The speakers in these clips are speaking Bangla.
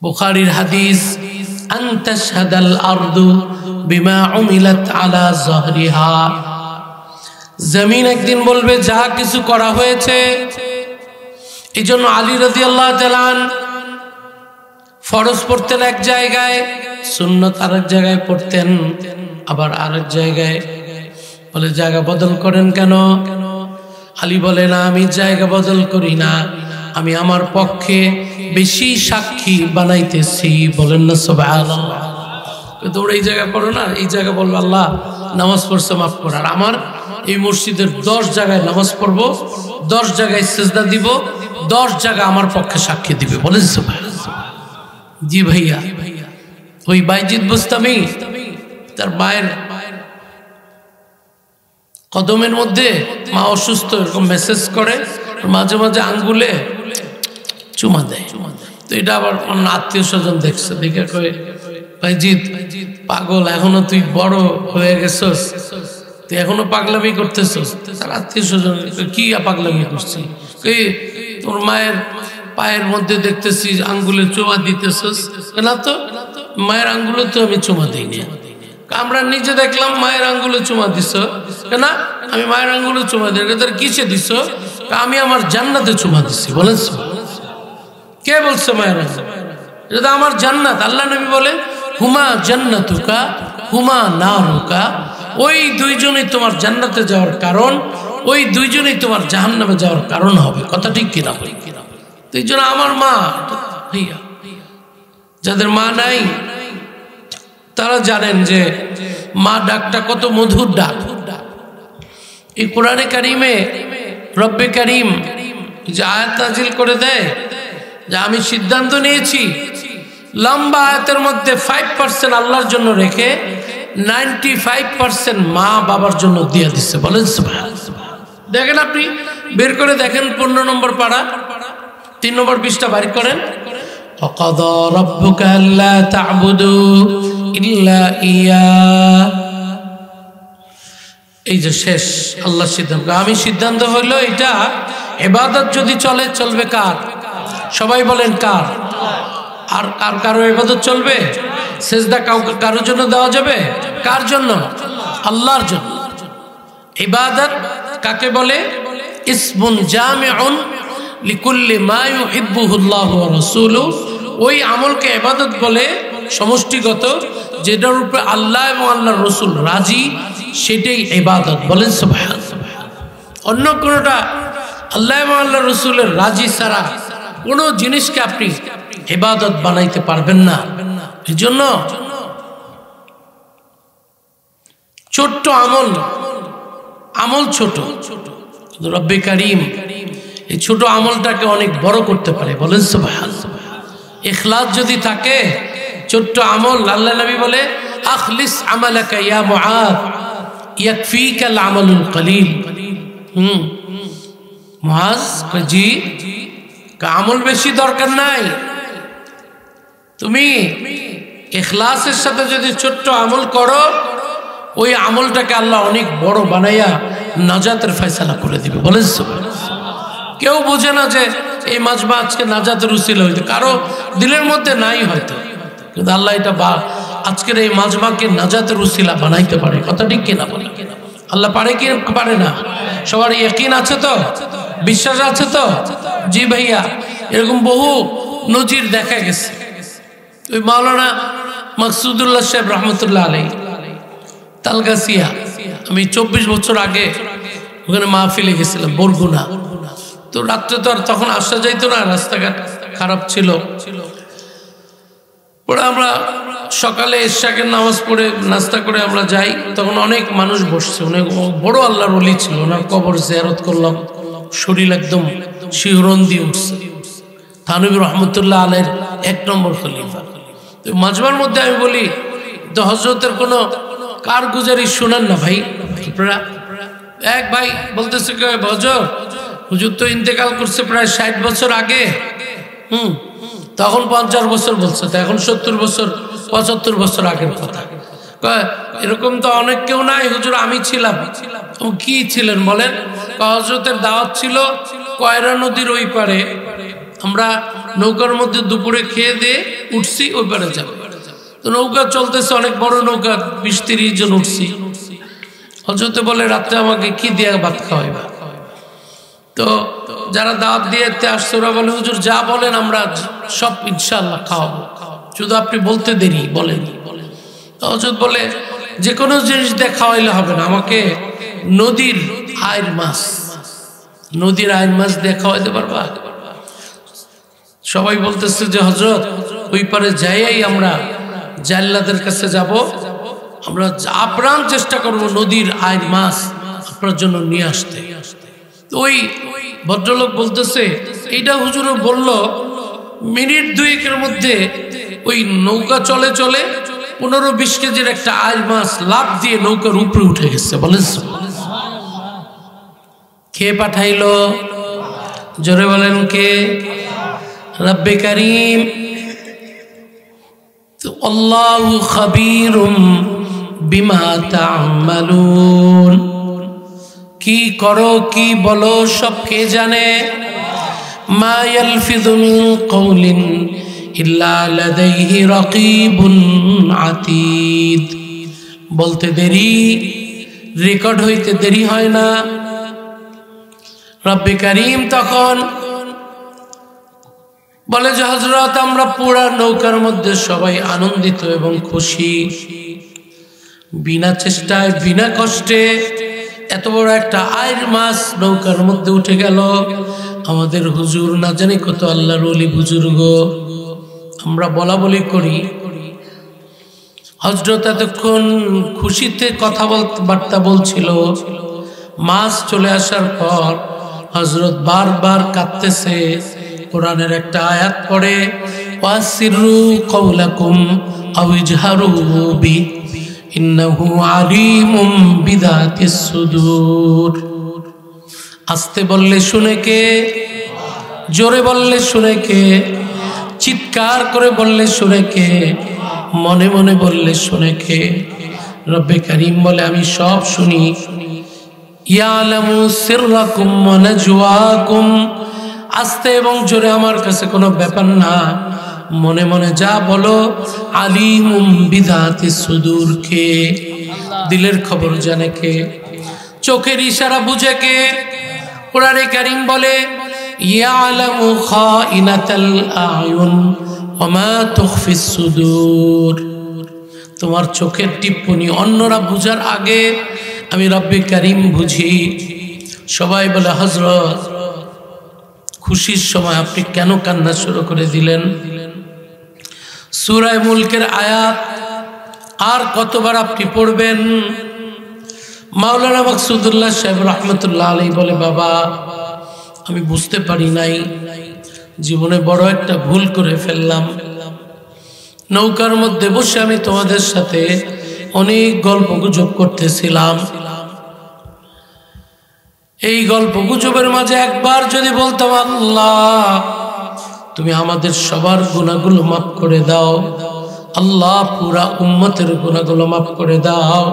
বুখারীর হাদিস, আনতাশহাদাল আরদু বিমা উমিলাত আলা যাহরিহা, জমিন একদিন বলবে যা কিছু করা হয়েছে। এই জন্য আলী রাদিয়াল্লাহু তাআলা আনহু ফরজ পড়তেন এক জায়গায়, সুন্নত আরেক জায়গায় পড়তেন, আবার আরেক জায়গায় বলে জায়গা বদল করেন কেন? আলী বলে না, আমি জায়গা বদল করি না, আমি আমার পক্ষে বেশি সাক্ষী বানাইতেছি। বলেন না সুবহানাল্লাহ। তোমরা এই জায়গা পড়ো না, এই জায়গা বলবো আল্লাহ নামাজ পড়ছে মাফ কর, আর আমার এই মসজিদের 10 জায়গায় নামাজ পড়বো, 10 জায়গায় সিজদা দিব, 10 জায়গা আমার পক্ষে সাক্ষী দিবে। বলেন সুবহানাল্লাহ। জি ভাইয়া, ওই বাইজিদ বুস্তামি তার মায়ের কদমের মধ্যে, মা অসুস্থ, এরকম মেসেজ করে, মাঝে মাঝে আঙ্গুলে চুমা দেয়। তো এটা আবার অন্য আত্মীয় স্বজন দেখছে, দেখে কয়ে বাইজিদ পাগল, এখনো তুই বড় হয়ে গেছস, তুই এখনো পাগলামি করতেছস। তার আত্মীয় স্বজন কি পাগলামি করছি? তোর মায়ের পায়ের মধ্যে দেখতেছি আঙ্গুলে চুমা দিতেছস না? তো মায়ের আঙ্গুলে তো আমি চুমা দিইনি। আমরা নিজে দেখলাম মায়ের আঙ্গুলে চুমা দিছ না? আমি মায়ের আঙ্গুলে চুমা দিই। তোর কিসে দিছ? আমি আমার জান্নাতে চুমা দিছি। বলেন কে বলছে মায়ের আঙ্গুল? এটা আমার জান্নাত। আল্লাহ নবী বলে হুমা জান্নাতুকা হুমা নারুকা, ওই দুইজনই তোমার জান্নাতে যাওয়ার কারণ, ওই দুইজনই তোমার জাহান্নামে যাওয়ার কারণ হবে। কথা ঠিক কিনা? তো এই জন্য আমার মা, ভাইয়া যাদের মা নাই তারা জানেন যে মা ডাকটা কত মধুর ডাক। এই কোরআনে কারিমে রব্বে কারিম যে আয়াত নাজিল করে দেয় যে আমি সিদ্ধান্ত নিয়েছি লম্বা আয়াতের মধ্যে 5% আল্লাহর জন্য রেখে 95% মা বাবার জন্য দিয়ে দিচ্ছে। বলেন সুবহানাল্লাহ। দেখেন, আপনি বের করে দেখেন 15 নম্বর পারা 3 নম্বর পৃষ্ঠা বাইর করেন। وَقَضَى رَبُّكَ أَلَّا تَعْبُدُوا إِلَّا إِيَّاهُ। এই যে শেষ আল্লাহ সিদ্ধান্ত, আমি সিদ্ধান্ত হইলো এটা ইবাদত যদি চলে, চলবে কার? সবাই বলেন কার? আর কারো ইবাদত চলবে? সিজদা কারোর জন্য দেওয়া যাবে? কার জন্য? আল্লাহর জন্য। ইবাদত কাকে বলে? ইসমুন জামিউন লিকুল্লি মা ইউহিব্বুহু আল্লাহু ওয়া রাসূলুহু। ওই আমলকে ইবাদত বলে সমষ্টিগত, যেটার উপরে আল্লাহ এবং আল্লাহর রাসূল রাজি, সেটাই ইবাদত। বলেন সুবহানাল্লাহ। অন্য কোনটা আল্লাহ এবং আল্লাহর রাসূলের রাজি ছাড়া কোনো জিনিসকে আপনি ইবাদত বানাইতে পারবেন না। এজন্য ছোট্ট আমল ছোট, রব্বে কারিম এই ছোট আমলটাকে অনেক বড় করতে পারে। বলেন সুবহানাল্লাহ। ইখলাস যদি থাকে, ছোট্ট আমল, আল্লাহ নবী বলে আখলিস আমালাকা ইয়া মুআদ ইয়াকফিকাল আমালুল কলিল। মুআজ জি, আমল বেশি দরকার নাই, তুমি ইখলাসের সাথে যদি ছোট্ট আমল করো, ওই আমলটাকে আল্লাহ অনেক বড় বানাইয়া নাজাতের ফয়সালা করে দিবে। বলেন সুবহানাল্লাহ। কেউ বোঝে না যে এই মাজমা আজকে নাজাতের উসিলা হইতো, কারো দিলের মধ্যে নাই হয়তো, কিন্তু আল্লাহ এটা আজকের এই মাজমাকে নাজাতের উসিলা বানাইতে পারে। কথা ঠিক কিনা? বলি আল্লাহ পারে কি পারে না? সবার ইয়াকিন আছে তো? বিশ্বাস আছে তো? জি ভাইয়া, এরকম বহু নজির দেখা গেছে। ওই মাওলানা মাকসুদুল্লাহ সাহেব রহমতুল্লাহ আলাইহি তালগাছিয়া, আমি 24 বছর আগে ওখানে মাহফিলে গেছিলাম বরগুনা। তো রাত্রে তো আর তখন আসা যাইতো না, রাস্তাঘাট খারাপ ছিল। পরে আমরা সকালে ইশাকের নামাজ পড়ে নাস্তা করে আমরা যাই, তখন অনেক মানুষ বসছে, অনেক বড় আল্লাহর ওলি ছিল, ওনার কবর জিয়ারত করলাম, শরীর একদম শিহরণ দিয়ে উঠছে। থানভী রহমতুল্লাহ আলাইহির 1 নম্বর খলিফা। তো মাজমার মধ্যে আমি বলি, তো হযরতের কোনো কারগুজারি শুনেন না ভাই আপনারা? এক ভাই বলতেছে, হুজুর তো ইন্তেকাল করছে প্রায় 60 বছর আগে। তখন 50 বছর বলছে, তো এখন 70 বছর 75 বছর আগের কথা। এরকম তো অনেক কেউ নাই হুজুর, আমি ছিলাম। কি ছিলেন বলেন? হযরতের দাওয়াত ছিল কয়রা নদীর ওই পারে, আমরা নৌকার মধ্যে দুপুরে খেয়ে দিয়ে উঠছি, ওই পারে যাবে। তো নৌকা চলতেছে, অনেক বড় নৌকা, 20-30 জন উঠছি। হযরতে বলে রাত্রে আমাকে কি দিয়ে ভাত খাওয়াইবা? তো যারা দাওয়াত দিয়ে আসছে ওরা বলে হুজুর যা বলেন আমরা সব ইনশাআল্লাহ খাওয়াবো, শুধু আপনি বলতে দেরি বলেন। তো হযরত বলে যে কোনো জিনিস দিয়ে খাওয়াইলে হবে না, আমাকে নদীর আইর মাছ, নদীর আইর মাছ দিয়ে খাওয়াইতে পারবা? সবাই বলতেছে যে হযরত ওই পারে যাইয়াই আমরা জাল্লাদের কাছে যাব, আমরা আপ্রাণ চেষ্টা করব নদীর আইর মাছ আপনার জন্য নিয়ে আসতে। ওই ভদ্রলোক বলতেছে এইটা হুজুরও বলল, মিনিট 2-1 মধ্যে ওই নৌকা চলে চলে 15-20 কেজির একটা আইর মাছ লাফ দিয়ে নৌকার উপরে উঠে গেছে। বলেন কে পাঠাইলো? জোরে বলেন কে? রব্বে কারীম। আল্লাহু খাবীরুম বিমা তা'মালুন, কি করো কি বলো সব কে জানে। মা ইয়ালফিযু মিন কওলিন ইল্লা লাদাইহি রাকীবুন আতীদ, বলতে দেরি রেকর্ড হইতে দেরি হয় না। রব্বে কারীম তখন বলে যে হযরত আমরা পুরা নৌকার মধ্যে সবাই আনন্দিত এবং খুশি, বিনা চেষ্টায় বিনা কষ্টে এত বড় একটা আইর মাছ নৌকার মধ্যে উঠে গেল। আমাদের হুজুর না জানি কত আল্লাহর ওলি বুজুর্গ, আমরা বলা বলি করি। হযরত এতক্ষণ খুশিতে কথাবার্তা বলছিল, মাছ চলে আসার পর হযরত বারবার কাঁদতেছে। কোরআনের একটা আয়াত পড়ে, ওয়াসিরু কওলাকুম আও ইজহারু বি ইন্নাহু আলিমুম বিযাতিস সুদূর। আস্তে বললে শুনে কে? জোরে বললে শুনে কে? চিৎকার করে বললে শুনে কে? মনে মনে বললে শুনে কে? রব্বে কারীম বলে আমি সব শুনি। ইয়ালামু সিররাকুম ওয়া নাজওয়াকুম, আস্তে এবং জোরে আমার কাছে কোনো ব্যাপার না, মনে মনে যা বলো। আলিমুম বিযাতিস সুদূর, কে? দিলের খবর জানে কে? চোখের ইশারা বুঝে কে? কোরআনে কারীম বলে ইয়ালামু খাইনাতাল আয়ুন ওয়া মা তুখফিস সুদূর, তোমার চোখের টিপ্পনি অন্যরা বুঝার আগে আমি রব্বে কারীম বুঝি। সবাই বলে হযরত খুশির সময় আপনি কেন কান্না শুরু করে দিলেন? সূরা মুলকের আয়াত আর কতবার আপনি পড়বেন? মাওলানা মাকসুদুল্লাহ সাহেব রাহমাতুল্লাহ আলাইহি বলে বাবা আমি বুঝতে পারি নাই, জীবনে বড় একটা ভুল করে ফেললাম। নৌকার মধ্যে বসে আমি তোমাদের সাথে অনেক গল্প গুজব করতেছিলাম, এই গল্প গুজবের মাঝে একবার যদি বলতাম আল্লাহ তুমি আমাদের সবার গুনাহগুলো মাফ করে দাও, আল্লাহ পুরা উম্মতের গুনাহগুলো মাফ করে দাও।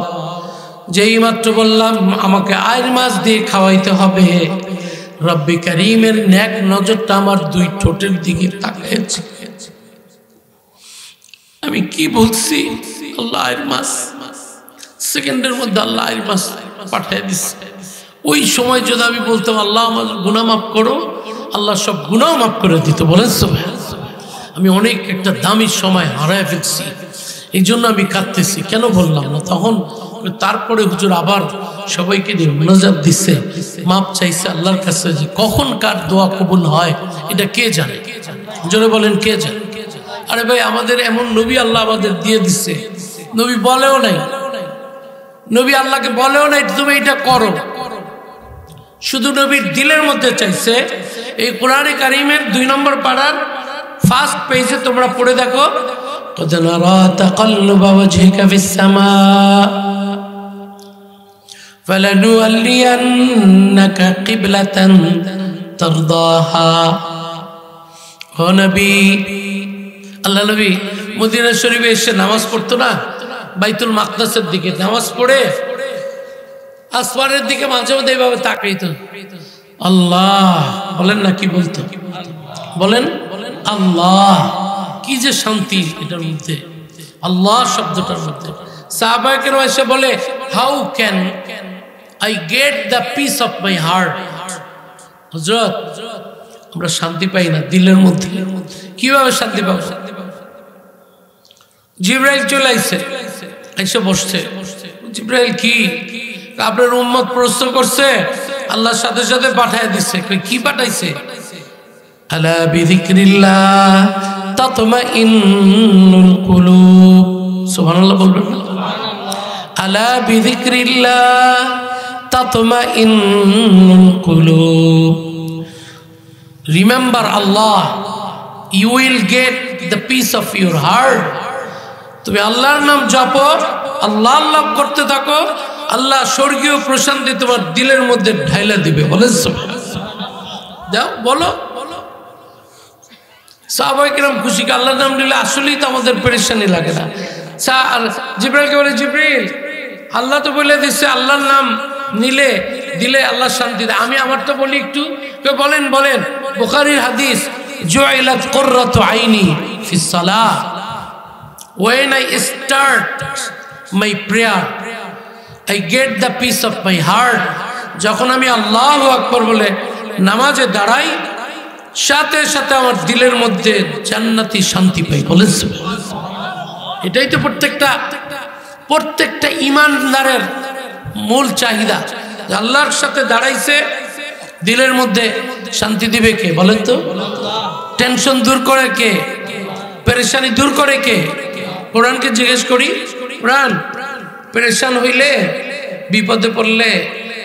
যেই মাত্র বললাম আমাকে আইর মাছ দিয়ে খাওয়াইতে হবে, রব্বে কারীমের নেক নজরটা আমার 2 ঠোঁটের দিকে তাকিয়েছে। আমি কি বলছি? আল্লাহ আইর মাছ, সেকেন্ডের মধ্যে আল্লাহ আইর মাছ পাঠিয়ে দিচ্ছে। ওই সময় যদি আমি বলতাম আল্লাহ আমার গুনাহ মাফ করো, আল্লাহ সব গুনাহ মাফ করে দিত। বলেন সুবহানাল্লাহ। আমি অনেক একটা দামি সময় হারায় ফেলছি, এই জন্য আমি কাঁদতেছি। কেন বললাম না তখন? তারপরে হুজুর আবার সবাইকে নিয়ে মুনাজাত দিচ্ছে, মাপ চাইছে আল্লাহর কাছে, যে কখন কার দোয়া কবুল হয় এটা কে জানে? জোরে বলেন কে জানে? আরে ভাই আমাদের এমন নবী আল্লাহ আমাদের দিয়ে দিচ্ছে, নবী বলেও নাই, নবী আল্লাহকে বলেও নাই তুমি এটা করো, শুধু নবীর দিলের মধ্যে চাইছে। এই কোরআনে কারীমের 2 নম্বর পারার ফার্স্ট পেজে তোমরা পড়ে দেখো, قد نرى تقلب وجهك في السماء فلنولينك قبلة ترضاها। ও নবী, আল্লাহ নবী মদিনা শরীফে এসে নামাজ পড়তো না, বাইতুল মাকদাসের দিকে নামাজ পড়ে আসমানের দিকে মাঝে মধ্যে এইভাবে তাকাইতো। আল্লাহ বলেন না কি বলতো? বলেন আল্লাহ। কি যে শান্তি এটার মধ্যে, আল্লাহ শব্দটার মধ্যে। সাহাবায়ে কেরাম এসে বলে, how can I get the peace of my heart? হযরত, আমরা শান্তি পাই না দিলের মধ্যে, কিভাবে শান্তি পাবো? জিবরাইল চলে আইছে, এসে বসছে। জিবরাইল কি? আপনার উম্মত প্রশ্ন করছে, আল্লাহর সাথে সাথে পাঠায় দিচ্ছে। কি পাঠাইছে? আলা বিযিকরিল্লাহ তাতমাইন্নুল কুলুব। সুবহানাল্লাহ বলবেন না? আলা বিযিকরিল্লাহ তাতমাইন্নুল কুলুব। Remember Allah, you will get the peace of your heart. তুমি আল্লাহর নাম জপো, আল্লাহ আল্লাহ করতে থাকো, আল্লাহ স্বর্গীয় প্রশান্তি তোমার দিলের মধ্যে ঢাইলা দিবে। বলেন যাও বলো। সাহাবায়ে কেরাম খুশি, আল্লাহর নাম নিলে আসলেই তো আমাদের পেরেশানি লাগে না। জিবরাইলকে বলে, জিবরিল, আল্লাহ তো বলে দিচ্ছে আল্লাহর নাম নিলে দিলে আল্লাহ শান্তি দেয়। আমি আমারটা বলি একটু। বলেন বলেন। বুখারীর হাদিস, জুইলাত কুররাতু আইনি ফিস সালাহ। When I start my prayer, I get the peace of my heart. যখন আমি আল্লাহু আকবার বলে নামাজে দাঁড়াই, সাথে সাথে আমার দিলের মধ্যে জান্নাতি শান্তি পাই। বলেন এটাই তো প্রত্যেকটা ঈমানদারের মূল চাহিদা। আল্লাহর সাথে দাঁড়াইছে, দিলের মধ্যে শান্তি দিবে কে? বলেন তো। টেনশন দূর করে কে? পেরেশানি দূর করে কে? কোরআনকে জিজ্ঞেস করি। কোরআন পেরেশান হইলে, বিপদে পড়লে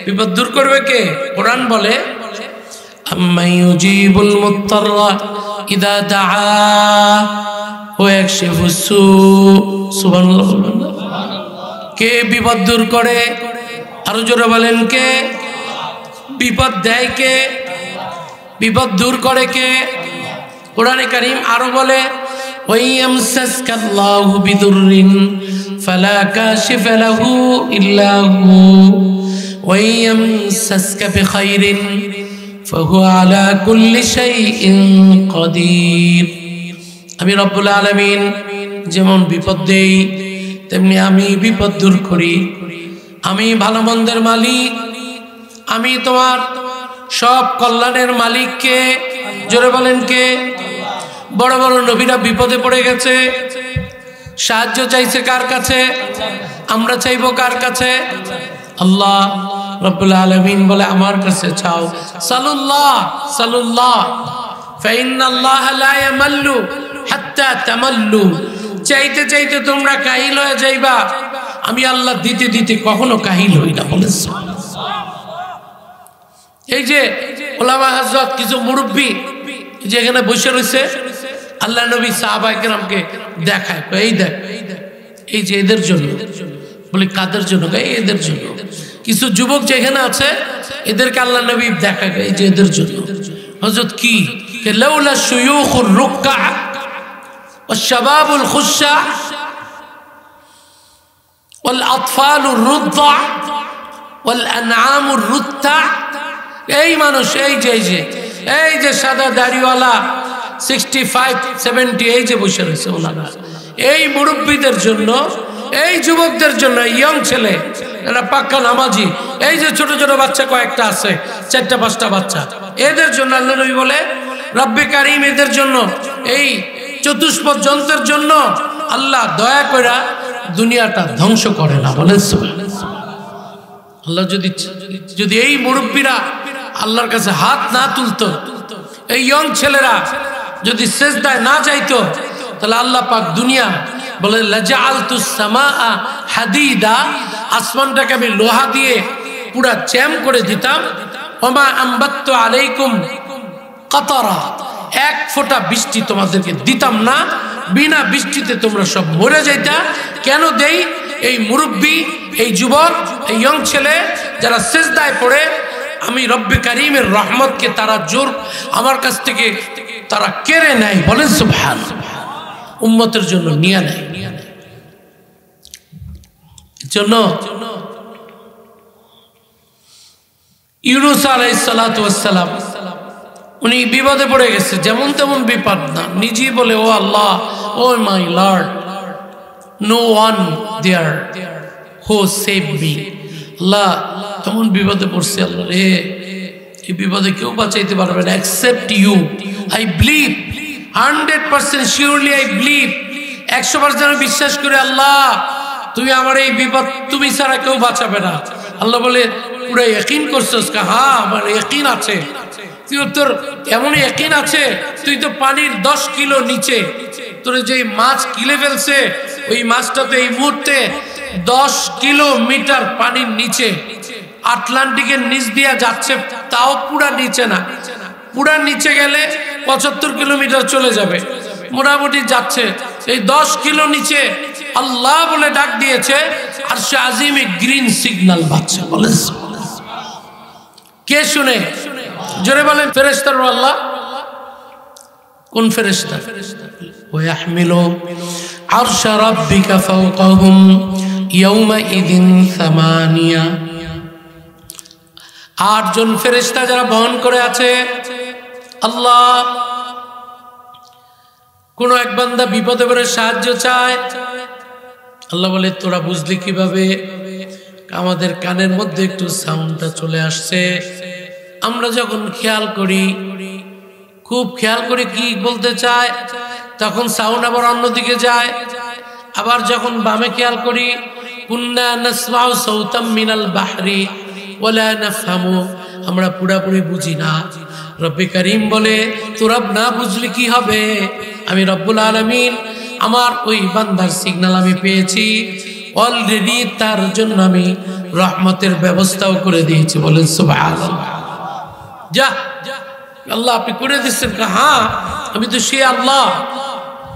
বিপদ দূর করবে কে? কোরআন বলে, আম্মান ইউজিবুল মুত্তাররা ইযা দাআ ওয়া ইয়াকশিফুস সু। সুবহানাল্লাহ বলবেন না? কে বিপদ দূর করে? আরো জোরে বলেন কে? বিপদ দেয় কে? বিপদ দূর করে কে? কোরআনে কারীম আরো বলে, وَيَمْسَسْكَ اللَّهُ بِضُرٍّ فَلَا كَاشِفَ لَهُ إِلَّا هُوَ وَيَمْسَسْكَ بِخَيْرٍ فَهُوَ عَلَى كُلِّ شَيْءٍ قَدِيرٌ। আমি রব্বুল আলামিন যেমন বিপদ দেই, তেমনি আমি বিপদ দূর করি। আমি ভালো মন্দের মালিক, আমি তোমার সব কল্যাণের মালিক কে? জোরে বলেন কে? বড় বড় নবীরা বিপদে পড়ে গেছে, সাহায্য চাইছে কার কাছে? আমরা চাইবো কার কাছে? আল্লাহ রব্বুল আলামিন বলে, আমার কাছে চাও। সালুল্লাহ সালুল্লাহ ফাইন্নাল্লাহা লা ইয়ামাল্লু হাত্তা তামাল্লু। চাইতে চাইতে তোমরা কাহিল হয়ে যাইবা, আমি আল্লাহ দিতে দিতে কখনো কাহিল হই না। বলেন এই যে ওলামা হযরত, কিছু মুরব্বী যেখানে বসে রয়েছে, আল্লাহ নবী সাহাবায়ে কেরামকে দেখায়, এই দেখ, এই যে এদের জন্য। বলি কাদের জন্য? এদের জন্য। কিছু যুবক যেখানে আছে, এদেরকে আল্লাহ নবী দেখায়, এই যে এদের জন্য। হযরত কি? লাউলা শুয়ুখুর রুক্কা ওয়াশ শাবাবুল খুশা ওয়াল আতফালুর রুদ্দা ওয়াল আনআমুর রুত্তা। এই মানুষ, এই যে সাদা দাড়িওয়ালা 65-70 এই যে বসে রয়েছে, ওনারা এই মুরব্বীদের জন্য, এই যুবকদের জন্য, ইয়ং ছেলে, এরা পাক্কা নামাজি, এই যে ছোট ছোট বাচ্চা কয়েকটা আছে, 4-5টা বাচ্চা, এদের জন্য আল্লাহ নবী বলে, রব্বে কারীম এদের জন্য, এই চতুষ্পদ যন্ত্রের জন্য আল্লাহ দয়া করে দুনিয়াটা ধ্বংস করে না। বলেন আল্লাহ যদি এই মুরব্বীরা আল্লাহর কাছে হাত না তুলতো, এই ইয়ং ছেলেরা যদি সেজদায় না যাইতো, তাহলে আল্লাহ পাক দুনিয়া বলে লাজআলতুস সামাআ হাদিদা, আসমানটাকে আমি লোহা দিয়ে পুরা জ্যাম করে দিতাম। ওমা আমবাততু আলাইকুম কাতারা, এক ফোঁটা বৃষ্টি তোমাদেরকে দিতাম না, বিনা বৃষ্টিতে তোমরা সব মরে যাইতা। কেন দেই? এই মুরব্বী, এই যুবক, এই ইয়ং ছেলে যারা সেজদায় পড়ে, আমি রব্বে কারীমের রহমতকে তারা জোর আমার কাছ থেকে তারা কেড়ে নেয়। বলেন সুবহানাল্লাহ। উম্মতের জন্য নিয়ে নেয়। জন্য ইউনূস আলাইহিস সালাতু ওয়াস সালাম উনি বিপদে পড়ে গেছে, যেমন তেমন বিপদ না, নিজেই বলে ও Allah, oh my lord, no one there who save me. Allah এমন বিপদে পড়ছে, আল্লাহ রে এই বিপদে কেউ বাঁচাইতে পারবে না except you. I believe 100% surely, I believe 100% বিশ্বাস করে আল্লাহ তুমি আমার এই বিপদ তুমি ছাড়া কেউ বাঁচাবে না। আল্লাহ বলে পুরো ইয়াকিন করছিস? হ্যাঁ আমার ইয়াকিন আছে। তুই তোর এমন ইয়াকিন আছে, তুই তো পানির 10 কিলো নিচে, তোর যে মাছ গিলে ফেলছে ওই মাছটা তো এই মুহূর্তে 10 কিলোমিটার পানির নিচে, আটলান্টিকের নিচ দিয়া যাচ্ছে, তাও পুরা নিচে না, পুরা নিচে গেলে 75 কিলোমিটার চলে যাবে, মোটামুটি যাচ্ছে এই 10 কিলো নিচে। আল্লাহ বলে ডাক দিয়েছে আর সে আজিমে গ্রিন সিগন্যাল বাজছে। বলেন কে শুনে? জোরে বলেন ফেরেশতার আল্লাহ। কোন ফেরেশতা? ওয়াহমিলু আরশা রাব্বিকা ফাওকাহুম ইয়াওমাইযিন সামানিয়া। 8 জন ফেরেশতা যারা বহন করে আছে। আল্লাহ কোন এক বান্দা বিপদে পড়ে সাহায্য চায়, আল্লাহ বলে তোরা বুঝলি কিভাবে? আমাদের কানের মধ্যে একটু সাউন্ডটা চলে আসছে, আমরা যখন খেয়াল করি, খুব খেয়াল করে কি বলতে চায়, তখন সাউন্ড আবার অন্যদিকে যায়। আবার যখন বামে খেয়াল করি, কুন্না নাসমাউ সাউতাম মিনাল বাহরি ওয়ালা নাফহামু, আমরা পুরাপুরি বুঝি না। রব্বে করিম বলে তোরা না বুঝলি কি হবে? আমি রব্বুল আলামিন আমার ওই বান্দার সিগন্যাল আমি পেয়েছি অলরেডি, তার জন্য আমি রহমতের ব্যবস্থাও করে দিয়েছি। বলেন সুবহানাল্লাহ। যা আল্লাহ আপনি করে দিচ্ছেন? হ্যাঁ আমি তো সে আল্লাহ,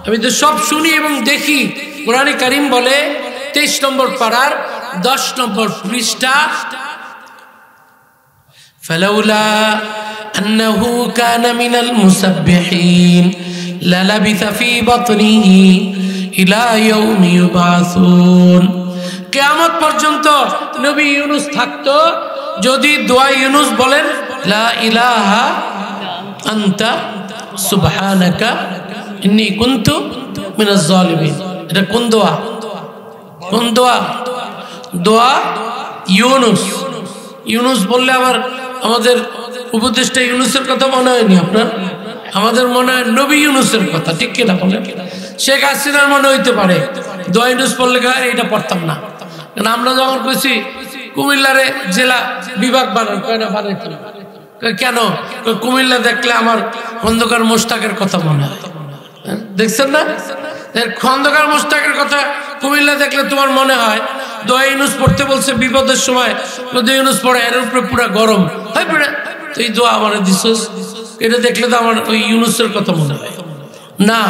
আমি তো সব শুনি এবং দেখি। কোরআনে কারীম বলে 23 নম্বর পারার 10 নম্বর পৃষ্ঠা, ফালাউলা আন্নাহু কানা মিনাল মুসাব্বিহিন লালাবিথা ফি বাতনিহি ইলা ইয়াউমি ইউবাসুন। কিয়ামত পর্যন্ত নবী ইউনূস থাকতো যদি দোয়া ইউনূস বলেন লা ইলাহা আনতা সুবহানাকা ইন্নী কুনতু মিনাজ জালিমিন। এটা কোন দোয়া? কোন দোয়া? দোয়া ইউনূস। ইউনূস বললে আবার আমাদের উপদেষ্টা ইউনূসের কথা মনে হয়নি আপনার? আমাদের মনে হয় নবী ইউনূসের কথা, ঠিক কিনা বলেন? শেখ হাসিনার মনে হইতে পারে দোয়া ইউনূস পড়লে এটা পড়তাম না, কারণ আমরা যখন কইছি কুমিল্লারে জেলা বিভাগ বানান, কয়না বানাইতে কেন? কুমিল্লা দেখলে আমার খন্দকার মোশতাকের কথা মনে হয়। দেখছেন না? খন্দকার মোশতাকের কথা কুমিল্লা দেখলে তোমার মনে হয় দোয়া ইউনূস পড়তে বলছে বিপদের সময়, দোয়া ইউনূস পড়ে এর উপরে পুরো গরম হয় পড়ে, তো এই দোয়া আমার দিছস, এটা দেখলে তো আমার ওই ইউনূসের কথা মনে হয় না।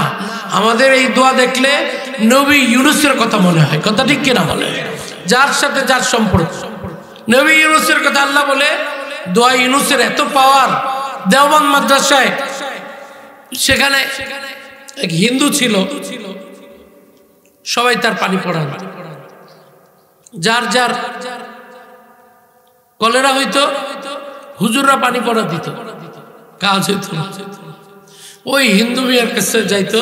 আমাদের এই দোয়া দেখলে নবী ইউনূসের কথা মনে হয়। কথা ঠিক কিনা বলে? যার সাথে যার সম্পর্ক, নবী ইউনূসের কথা আল্লাহ বলে দোয়া ইউনূসের এত পাওয়ার। দেওবন্দ মাদ্রাসায় সেখানে এক হিন্দু ছিল, সবাই তার পানি পড়ান, যার যার কলেরা হইতো হুজুররা পানি পড়া দিত, কাজ হইত। ওই হিন্দু মিয়ার কাছে যাইতো,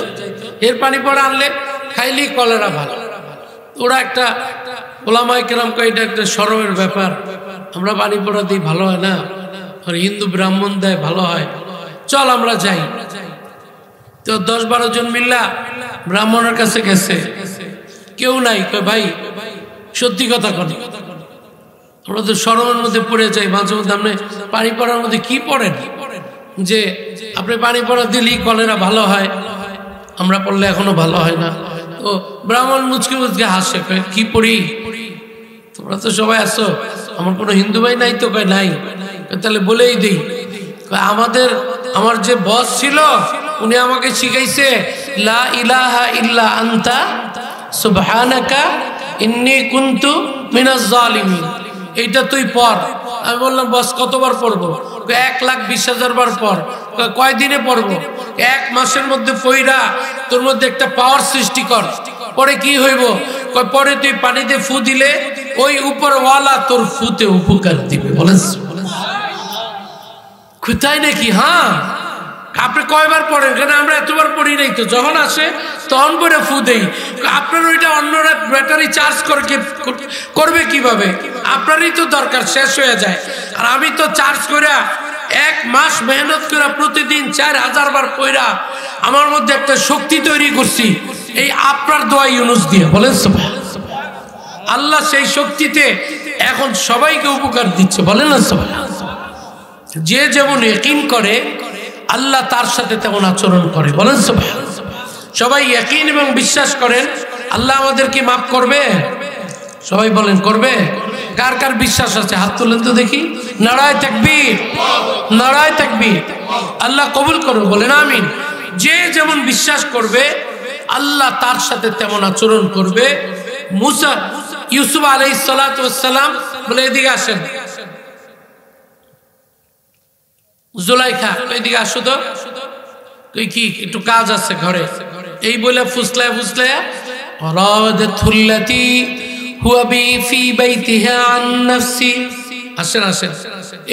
এর পানি পড়া আনলে খাইলি কলেরা ভালো। ওরা একটা ওলামায়ে কেরাম কয় এটা একটা শরমের ব্যাপার, আমরা পানি পড়া দিই ভালো হয় না, আর হিন্দু ব্রাহ্মণ দেয় ভালো হয়, চল আমরা যাই। তো 10-12 জন মিল্লা ব্রাহ্মণের কাছে গেছে, কেউ নাই। কয় ভাই সত্যি কথা কন, আমরা তো শরমের মধ্যে পড়ে যাই মাঝে মধ্যে, আপনি পানি পড়ার মধ্যে কি পড়েন যে আপনি পানি পড়া দিলেই কলেরা ভালো হয়, আমরা পড়লে এখনো ভালো হয় না। তো ব্রাহ্মণ মুচকে মুচকে হাসে, কি পড়ি? তোমরা তো সবাই আসো, আমার কোনো হিন্দু ভাই নাই তো? কয় নাই। তাহলে বলেই দিই, আমার যে বস ছিল উনি আমাকে শিখাইছে লা ইলাহা ইল্লা আনতা সুবহানাকা ইন্নী কুনতু মিনাজ জালিমিন, এইটা তুই পড়। আমি বললাম বস কতবার পড়বো? 1,20,000 বার পড়। কয়দিনে পড়বো? 1 মাসের মধ্যে পইরা তোর মধ্যে একটা পাওয়ার সৃষ্টি কর, পরে কি হইব? পরে তুই পানিতে ফু দিলে ওই উপরওয়ালা তোর ফুতে উপকার দিবে। বলেন কোথায় নাকি? হ্যাঁ আপনি কয়বার পড়েন? কেন আমরা এতবার পড়ি নাই তো, যখন আসে তখন করে ফু দেই। আপনার ওইটা অন্যরা ব্যাটারি চার্জ করবে কিভাবে? আপনারই তো দরকার, শেষ হয়ে যায়। আর আমি তো চার্জ করে 1 মাস মেহনত করে প্রতিদিন 4000 বার পড়া আমার মধ্যে একটা শক্তি তৈরি করছি, এই আপনার দোয়া ইউনুস দিয়ে। বলেন সুবহানাল্লাহ। আল্লাহ সেই শক্তিতে এখন সবাইকে উপকার দিচ্ছে। বলেন না সুবহানাল্লাহ। যে যেমন ইয়াকিন করে আল্লাহ তার সাথে তেমন আচরণ করে। বলেন সুবহানাল্লাহ। সবাই ইয়াকিন এবং বিশ্বাস করেন আল্লাহ আমাদেরকে মাফ করবে। সবাই বলেন করবে। কার কার বিশ্বাস আছে হাত তুলেন তো দেখি। নারায়ে তাকবীর, নারায়ে তাকবীর। আল্লাহ কবুল করবে, বলেন আমিন। যে যেমন বিশ্বাস করবে আল্লাহ তার সাথে তেমন আচরণ করবে। মুসা ইউসুফ আলাইহিস সালাতু ওয়াস সালাম বলে এদিকে আসেন, জুলাইখা এদিকে আসো তো, তুই কি একটু কাজ আছে ঘরে, এই বলে ফুসলায় ফুসলায় রাদাতুল্লাতি হুয়া বি ফি বাইতিহা আন নাফসি। আসেন আসেন,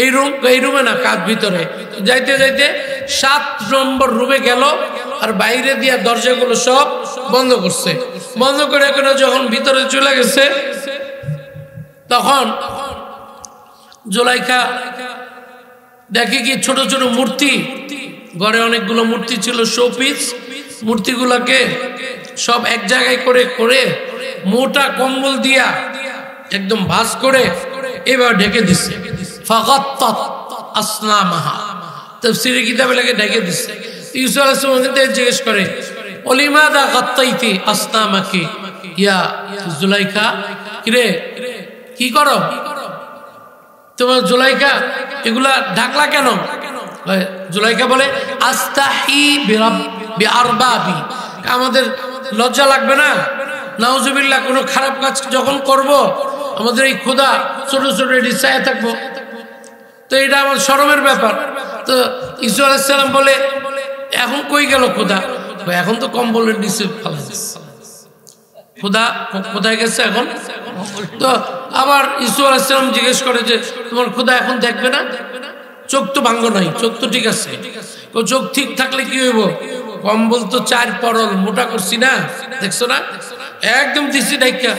এই রুমে না, কাজ ভিতরে। যাইতে যাইতে 7 নম্বর রুমে গেল, আর বাইরে দিয়া দরজাগুলো সব বন্ধ করছে। বন্ধ করে করে যখন ভিতরে চলে গেছে, তখন জুলাইখা দেখে কি ছোট ছোট মূর্তি, ঘরে অনেকগুলো মূর্তি ছিল, শোপিস। মূর্তিগুলোকে সব এক জায়গায় করে করে মোটা কম্বল দিয়া একদম ভাঁজ করে এবার ঢেকে দিচ্ছে। ফাগাত্তাত আসনামাহা, তাফসীরে কিতাবে লাগে ঢেকে দিচ্ছে। ইউসুফ আলাইহিস সালাম জিজ্ঞেস করে, ওলিমাদা গাত্তাইতি আসনামাকি ইয়া জুলাইখা, কিরে কি করো তোমার জুলাইখা, এগুলা ঢাকলা কেন? জুলাইখা বলে আস্তাহি বিআরবাবি, আমাদের লজ্জা লাগবে না? নাউজুবিল্লাহ, কোনো খারাপ কাজ যখন করব আমাদের এই খোদা ছোট ছোট ডিসায় থাকবো, তো এটা আমার শরমের ব্যাপার। তো ইউসুফ আলাইহিস সালাম বলে এখন কই গেল খোদা? এখন তো কম্বলের নিচে ফেলা গেছে। খোদা কোথায় গেছে এখন? তো আবার ইউসুফ আলাইহিস সালাম জিজ্ঞেস করে যে তোমার খোদা এখন দেখবে না? চোখ তো ভাঙ্গ নাই, চোখ তো ঠিক আছে। চোখ ঠিক থাকলে কি হইব? কম্বল তো 4 পরল মোটা করছি না, দেখছো না? একদম দিছি ডাইকা,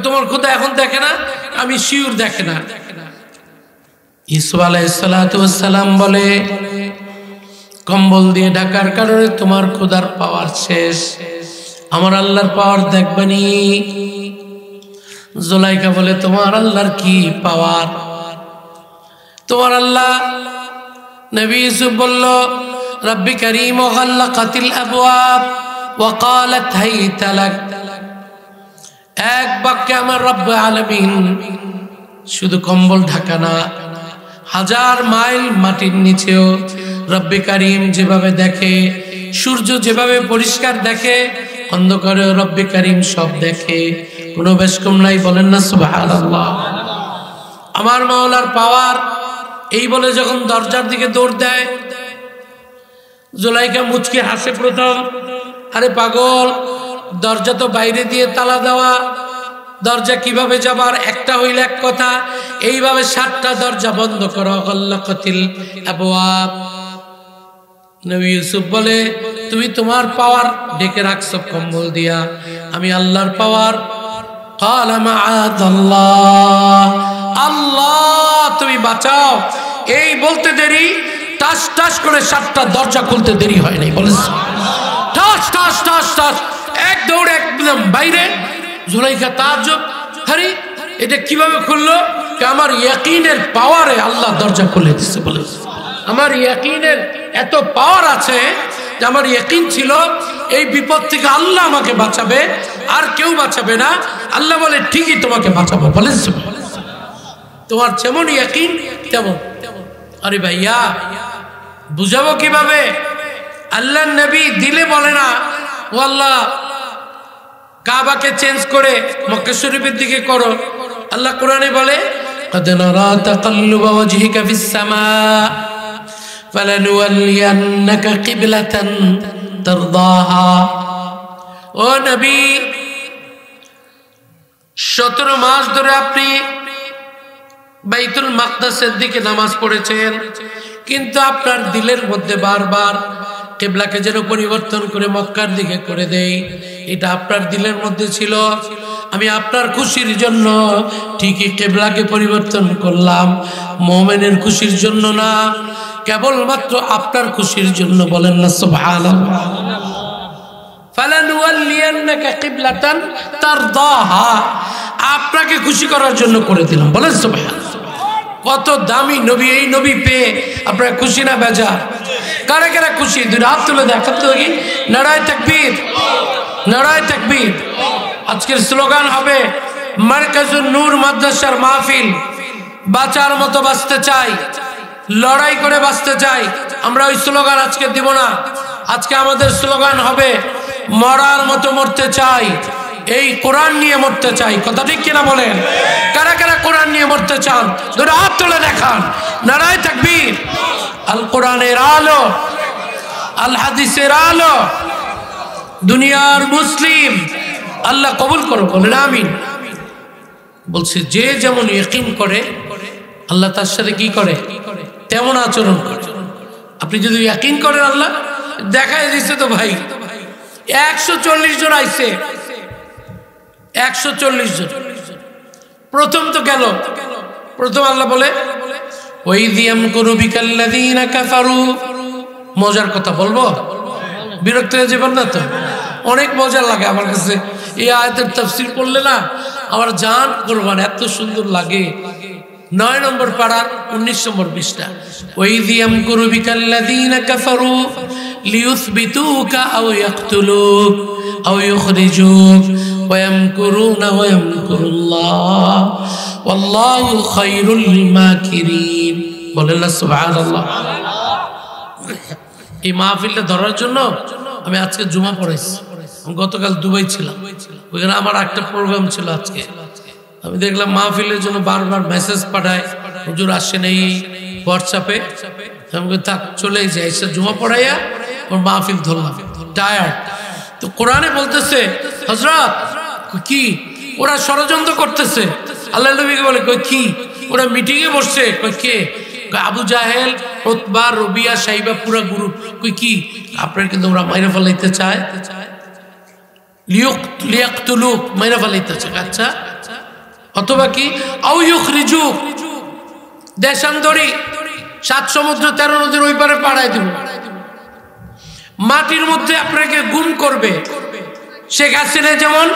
তোমার খোদা এখন দেখে না? আমি শিওর দেখে না। ইউসুফ আলাইহিস সালাতু ওয়াস সালাম বলে কম্বল দিয়ে ঢাকার কারণে তোমার খোদার পাওয়ার শেষ, আমার আল্লাহর পাওয়ার দেখবানি। জুলাইখা বলে তোমার আল্লাহর কি পাওয়ার? তোমার আল্লাহ, নবী ইউসুফ বলল রব্বি কারীম গাল্লাকাতিল আবওয়াব ওয়া ক্বালাত হাইতা লাক। এক বাক্যে আমার রব্ব আলামিন শুধু কম্বল ঢাকা না, 1000 মাইল মাটির নিচেও রব্বি কারীম যেভাবে দেখে, সূর্য যেভাবে পরিষ্কার দেখে, অন্ধকারে রব্বি কারীম সব দেখে, কোনো বেশকম নাই। বলেন না সুবহানাল্লাহ। আমার মাওলার পাওয়ার। এই বলে যখন দরজার দিকে দৌড় দেয়, জুলাইখা মুচকি হাসে প্রথম। আরে পাগল, দরজা তো বাইরে দিয়ে তালা দেওয়া, দরজা কিভাবে যাবার? একটা হইলে এক কথা, এইভাবে 7টা দরজা বন্ধ করো। গাল্লাকাতিল আবওয়াব। নবী ইউসুফ বলে তুমি তোমার পাওয়ার ঢেকে রাখছো কম্বল দিয়া, আমি আল্লাহর পাওয়ার। ক্বালা মাআযাল্লাহ, আল্লাহ তুমি বাঁচাও। এই বলতে দেরি, টাস টাস করে 7টা দরজা খুলতে দেরি হয় নাই। বলে টাস টাস টাস টাস, এক দৌড়ে একদম বাইরে। জুলাইখা তাজ্জব, আরে এটা কিভাবে খুললো? আমার ইয়াকিনের পাওয়ারে আল্লাহ দরজা খুলে দিচ্ছে। বলে আমার ইয়াকিনের এত পাওয়ার আছে যে আমার ইয়াকিন ছিল এই বিপদ থেকে আল্লাহ আমাকে বাঁচাবে, আর কেউ বাঁচাবে না। আল্লাহ বলে ঠিকই তোমাকে বাঁচাবো। বলেন তোমার যেমন ইয়াকিন তেমন। আরে ভাইয়া বুঝাবো কিভাবে? আল্লাহ নবী দিলে বলে না ও আল্লাহ কাবাকে চেঞ্জ করে মক্কা শরীফের দিকে করো। আল্লাহ কোরআনে বলে قد نرى تقلب وجهك في السماء فلنولينك قبلة ترضاها। ও নবী 17 মাস ধরে আপনি বাইতুল মাকদাসের দিকে নামাজ পড়েছেন, কিন্তু আপনার দিলের মধ্যে বারবার কিবলাকে যেন পরিবর্তন করে মক্কার দিকে করে দেই, এটা আপনার দিলের মধ্যে ছিল। আমি আপনার খুশির জন্য ঠিকই কিবলাকে পরিবর্তন করলাম, মুমিনের খুশির জন্য না, কেবলমাত্র আপনার খুশির জন্য। বলেন না সুবহানাল্লাহ। ফালানুওয়াল্লিয়ান্নাকা কিবলাতান তারদাহা, আপনাকে খুশি করার জন্য করে দিলাম। বলেন সুবহানাল্লাহ। কত দামি নবী, এই নবী পেয়ে আপনারা খুশি না বেজার? কারা কারা খুশি? দুই হাত তুলে দেখান তো দেখি। নারায়ে তাকবীর, নারায়ে তাকবীর। আজকের স্লোগান হবে মারকাজুন নূর মাদ্রাসার মাহফিল। বাঁচার মতো বাঁচতে চাই, লড়াই করে বাঁচতে চাই। আমরা ওই স্লোগান আজকে দিব না। আজকে আমাদের স্লোগান হবে মরার মতো মরতে চাই, এই কোরআন নিয়ে মরতে চাই। কথা ঠিক কিনা বলেন? কারা কারা কোরআন নিয়ে মরতে চান? দুটো হাত তুলে দেখান। নারায়ে তাকবীর। আল কোরআনের আলো, আল হাদিসের আলো, দুনিয়ার মুসলিম আল্লাহ কবুল করো। বলেন আমিন। বলছে যে যেমন ইয়াকিন করে আল্লাহ তার সাথে কি করে? তেমন আচরণ করে। আপনি যদি ইয়াকিন করেন, আল্লাহ দেখাই দিচ্ছে তো ভাই, 140 জন আইছে, 140 জন। প্রথম তো গেল, প্রথম আল্লাহ বলে ওয়াইদিয়াম কুরু বিকাল্লাযীনা কাফারু। মজার কথা বলবো, বিরক্ত হয়ে যাবেন না তো? অনেক মজা লাগে আমার কাছে এই আয়াতের তাফসীর পড়লে না, আমার জান কুরবান, এত সুন্দর লাগে। 9 নম্বর পারার 19 নম্বর পৃষ্ঠা। ওয়াইদিয়াম কুরু বিকাল্লাযীনা কাফারু লিইউসবিতুকা আও ইয়াকতুলুক আও ইউখরিজুক ওয়া ইয়ামকুরুনা ওয়া ইয়ামকুরুল্লাহ ওয়াল্লাহু খায়রুল মাকিরিন। বলেন না সুবহানাল্লাহ। এই মাহফিলটা ধরার জন্য আমি আজকে জুমা পড়াইছি। আমি গতকাল দুবাই ছিলাম, ওইখানে আমার একটা প্রোগ্রাম ছিল আজকে। আমি দেখলাম মাহফিলের জন্য বারবার মেসেজ পাঠায়, হুজুর আসেন এই হোয়াটসঅ্যাপে। আমি থাক চলে যাই, এসে জুমা পড়াইয়া ওর মাহফিল ধরলাম, টায়ার্ড। তো কোরআনে বলতেছে হযরত কি ওরা ষড়যন্ত্র করতেছে। আল্লাহ নবীকে বলে কই কি? ওরা মিটিংয়ে বসছে। কই কে? আবু জাহেল, উতবা, রবিয়া, সাইবা, পুরা গ্রুপ। কই কি? আপনার কিন্তু ওরা মাইরা ফেলাইতে চায়, লিয়াকতুলুক, মাইরা ফেলাইতে চায়। আচ্ছা, অথবা কি আও ইউখরিজুক, দেশান্তরী, 7 সমুদ্র 13 নদীর ওই পারে পাড়ায় দিব, মাটির মধ্যে আপনাকে গুম করবে। শেখ হাসিনা যেমন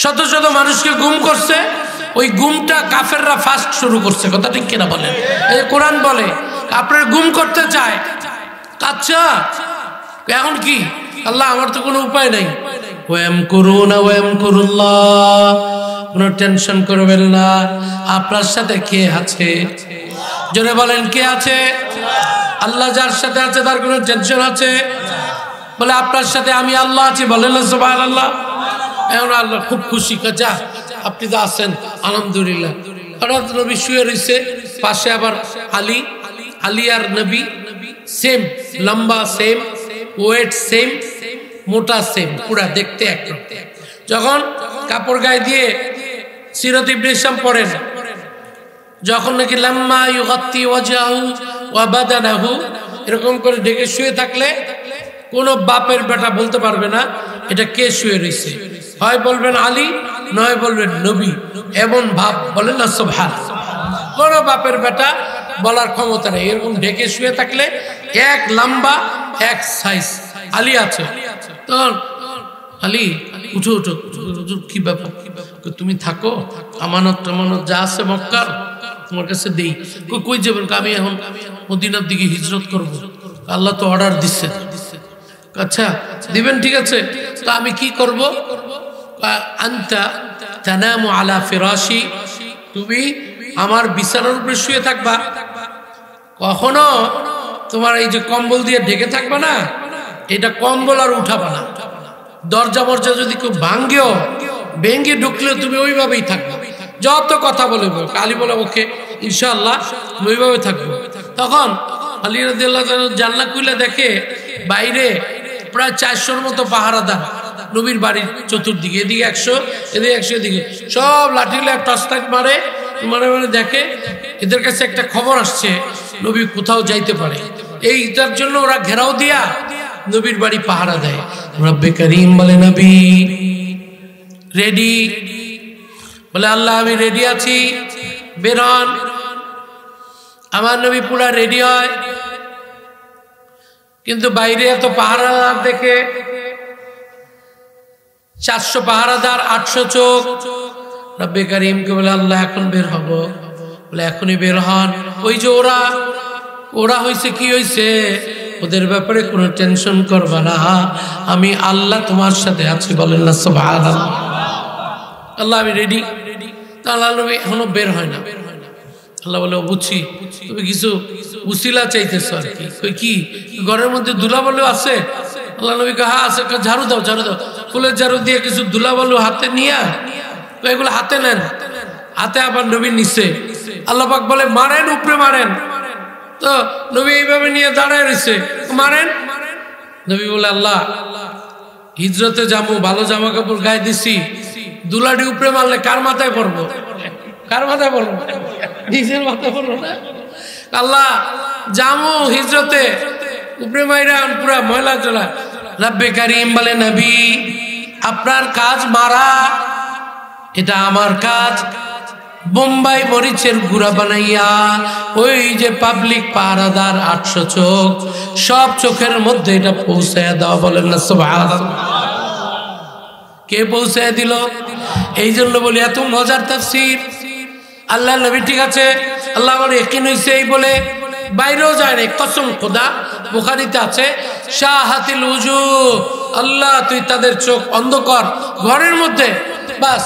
শত শত মানুষকে গুম করছে, ওই গুমটা কাফেররা ফার্স্ট শুরু করছে। কথা ঠিক কিনা বলেন? এই কোরআন বলে আপনার গুম করতে চায়। আচ্ছা এখন কি? আল্লাহ আমার তো কোনো উপায় নাই। ওয়ায়ামকুরুনা ওয়ায়ামকুরুল্লাহ, কোনো টেনশন করবেন না, আপনার সাথে কে আছে? জোরে বলেন কে আছে? আল্লাহ যার সাথে আছে তার কোনো টেনশন আছে? বলে আপনার সাথে আমি আল্লাহ আছি। বলেন না সুবহানাল্লাহ। এখন আল্লাহ খুব খুশি, যা আপনি তো আছেন আলহামদুলিল্লাহ। হঠাৎ নবী শুয়ে রয়েছে, পাশে আবার আলী। আলী আর নবী সেম, লম্বা সেম, ওয়েট সেম, মোটা সেম, পুরা দেখতে একরকম। যখন কাপড় গায়ে দিয়ে সিরাত ইবনে হিশাম পড়েন, যখন নাকি লাম্মা ইউগাত্তি ওয়াজহাহু ওয়া বাদানাহু, এরকম করে ঢেকে শুয়ে থাকলে কোনো বাপের বেটা বলতে পারবে না এটা কে শুয়ে রয়েছে। হয় বলবেন আলী, নয় বলবেন নবী। এমন ভাব, বলেন না সুবহানাল্লাহ। কোনো বাপের বেটা বলার ক্ষমতা নেই। এরকম ঢেকে শুয়ে থাকলে এক লম্বা এক সাইজ আলী আছে। তখন আলী উঠো উঠো, কি ব্যাপার? তুমি থাকো, আমানত টামানত যা আছে মক্কার তোমার কাছে দেই। কই যাবেন? আমি এখন মদিনার দিকে হিজরত করব, আল্লাহ তো অর্ডার দিচ্ছে। আচ্ছা দিবেন, ঠিক আছে। তো আমি কি করব? আনতা তানামু আলা ফিরাশি, তুমি আমার বিছানার উপরে শুয়ে থাকবা, কখনো তোমার এই যে কম্বল দিয়ে ঢেকে থাকবা না, এটা কম্বল আর উঠাবা না। দরজা মরজা যদি কেউ ভাঙ্গেও, ভেঙ্গে ঢুকলেও তুমি ওইভাবেই থাকবে। যত কথা বলে আলী বলে ওকে ইনশাআল্লাহ ওইভাবে থাকবো। তখন আলী রাদিয়াল্লাহু তাআলা জানলা খুলে দেখে বাইরে প্রায় 400-র মতো পাহারাদার নবীর বাড়ির চতুর্দিকে, এদিকে 100, এদিকে 100, এদিকে সব লাঠিলে টর্চ লাইট মারে, মানে দেখে এদের কাছে একটা খবর আসছে নবী কোথাও যাইতে পারে। এইটার জন্য ওরা ঘেরাও দিয়া নবীর বাড়ি পাহারা দেয়। রব্বে করিম বলে নবী রেডি? বলে আল্লাহ আমি রেডি আছি, বের হন। আমার নবী পুরা রেডি হয়, কিন্তু বাইরে এত পাহারাদার দেখে, 400 পাহারাদার, 800 চোখ। রব্বে করিমকে বলে আল্লাহ এখন বের হব। বলে এখনই বের হন। ওই যে ওরা হয়েছে, কি হয়েছে, ওদের ব্যাপারে কোনো টেনশন করবা না, আমি আল্লাহ তোমার সাথে আছি। বলেন না সুবহানাল্লাহ। আল্লাহ আমি রেডি। আল্লাহ নবী এখনো বের হয় না। আল্লাহ বলে ও বুঝছি, তুমি কিছু উসিলা চাইতেছো আর কি। কি ঘরের মধ্যে ধুলাবালু আছে? আল্লাহ নবী কে হ্যাঁ আছে। ঝাড়ু দাও, ঝাড়ু দাও। ফুলের ঝাড়ু দিয়ে কিছু ধুলাবালু হাতে নিয়ে এগুলো হাতে নেন। হাতে আবার নবী নিচে। আল্লাহ পাক বলে মারেন, উপরে মারেন। তো নবী এইভাবে নিয়ে দাঁড়ায় রয়েছে, মারেন। নবী বলে আল্লাহ হিজরতে যাবো, ভালো জামা কাপড় গায়ে দিছি, দুলাডি উপরে মারলে কার মাথায় পড়বো? কার মাথায় পড়বো? নিজের মাথায় পড়বো না। আল্লাহ যাবো হিজরতে, উপরে মাইরা পুরা ময়লা চলা। রব্বে করিম বলে নবী আপনার কাজ মারা, এটা আমার কাজ। বোম্বাই মরিচের গুঁড়া বানাইয়া ওই যে পাবলিক পাহারাদার 800 চোখ, সব চোখের মধ্যে এটা পৌঁছায় দাও। বলেন না সুবহানাল্লাহ। কে পৌঁছায় দিল? এই জন্য বলি এত মজার তাফসীর। আল্লাহ নবী ঠিক আছে, আল্লাহ বলে ইয়াকিন হইছে, এই বলে বাইরেও যায় না। কসম খোদা, বুখারীতে আছে শাহাতিল উজু, আল্লাহ তুই তাদের চোখ অন্ধ কর। ঘরের মধ্যে বাস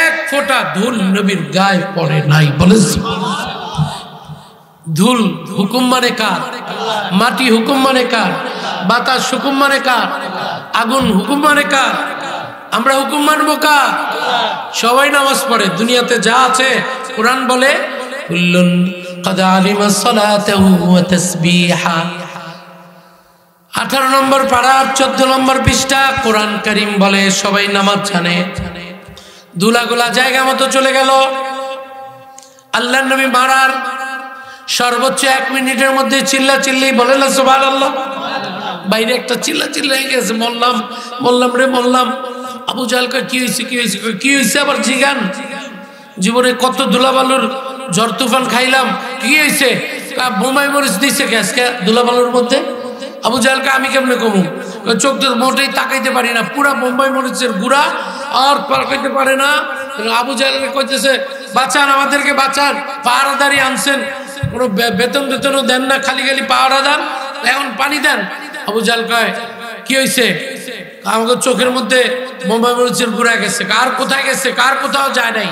এক ফোঁটা ধুল নবীর গায়ে পড়ে নাই। বলে ধুল হুকুম মানে কার? মাটি হুকুম মানে কার? বাতাস হুকুম মানে কার? আগুন হুকুম মানে কার? আমরা হুকুম মানবো কার? সবাই নামাজ পড়ে, দুনিয়াতে যা আছে। কোরআন বলে কুল্লুন ক্বাদ আলিমা সালাতাহু ওয়া তাসবিহা। 18 নম্বর পারার 14 নম্বর পৃষ্ঠা কোরআন কারীম বলে সবাই নামাজ জানে। দুলাগুলা জায়গা মতো চলে গেল। আল্লাহর নবী মারার সর্বোচ্চ 1 মিনিটের মধ্যে চিল্লা চিল্লি, বলে না সুবহানাল্লাহ। বাইরে একটা চিল্লা চিল্লা হয়ে গেছে, মরলাম মরলাম রে মরলাম। আবু জাহেল কয় কি হয়েছে, কি হয়েছে? কি হয়েছে আবার জিগান? জীবনে কত ধুলাবালুর ঝড় তুফান খাইলাম, কি হয়েছে? বোমাই মরিচ দিছে গ্যাসকে ধুলাবালুর মধ্যে। আবু জাহেলকে আমি কেমনে কমু? চোখ তো মোটেই তাকাইতে পারি না, পুরা বোম্বাই মরিচের গুড়া, আর পাকাইতে পারে না। আবু জাহেলকে কইতেছে বাঁচান, আমাদেরকে বাঁচান, পাহারাদারি আনছেন, কোনো বেতনও দেন না, খালি খালি পাহারাদার, এখন পানি দেন। আবু জাহেল কয় কি হয়েছে? আমাকে চোখের মধ্যে বোম্বাই মরিচের গুড়া গেছে। কার কোথায় গেছে? কার কোথাও যায় নাই।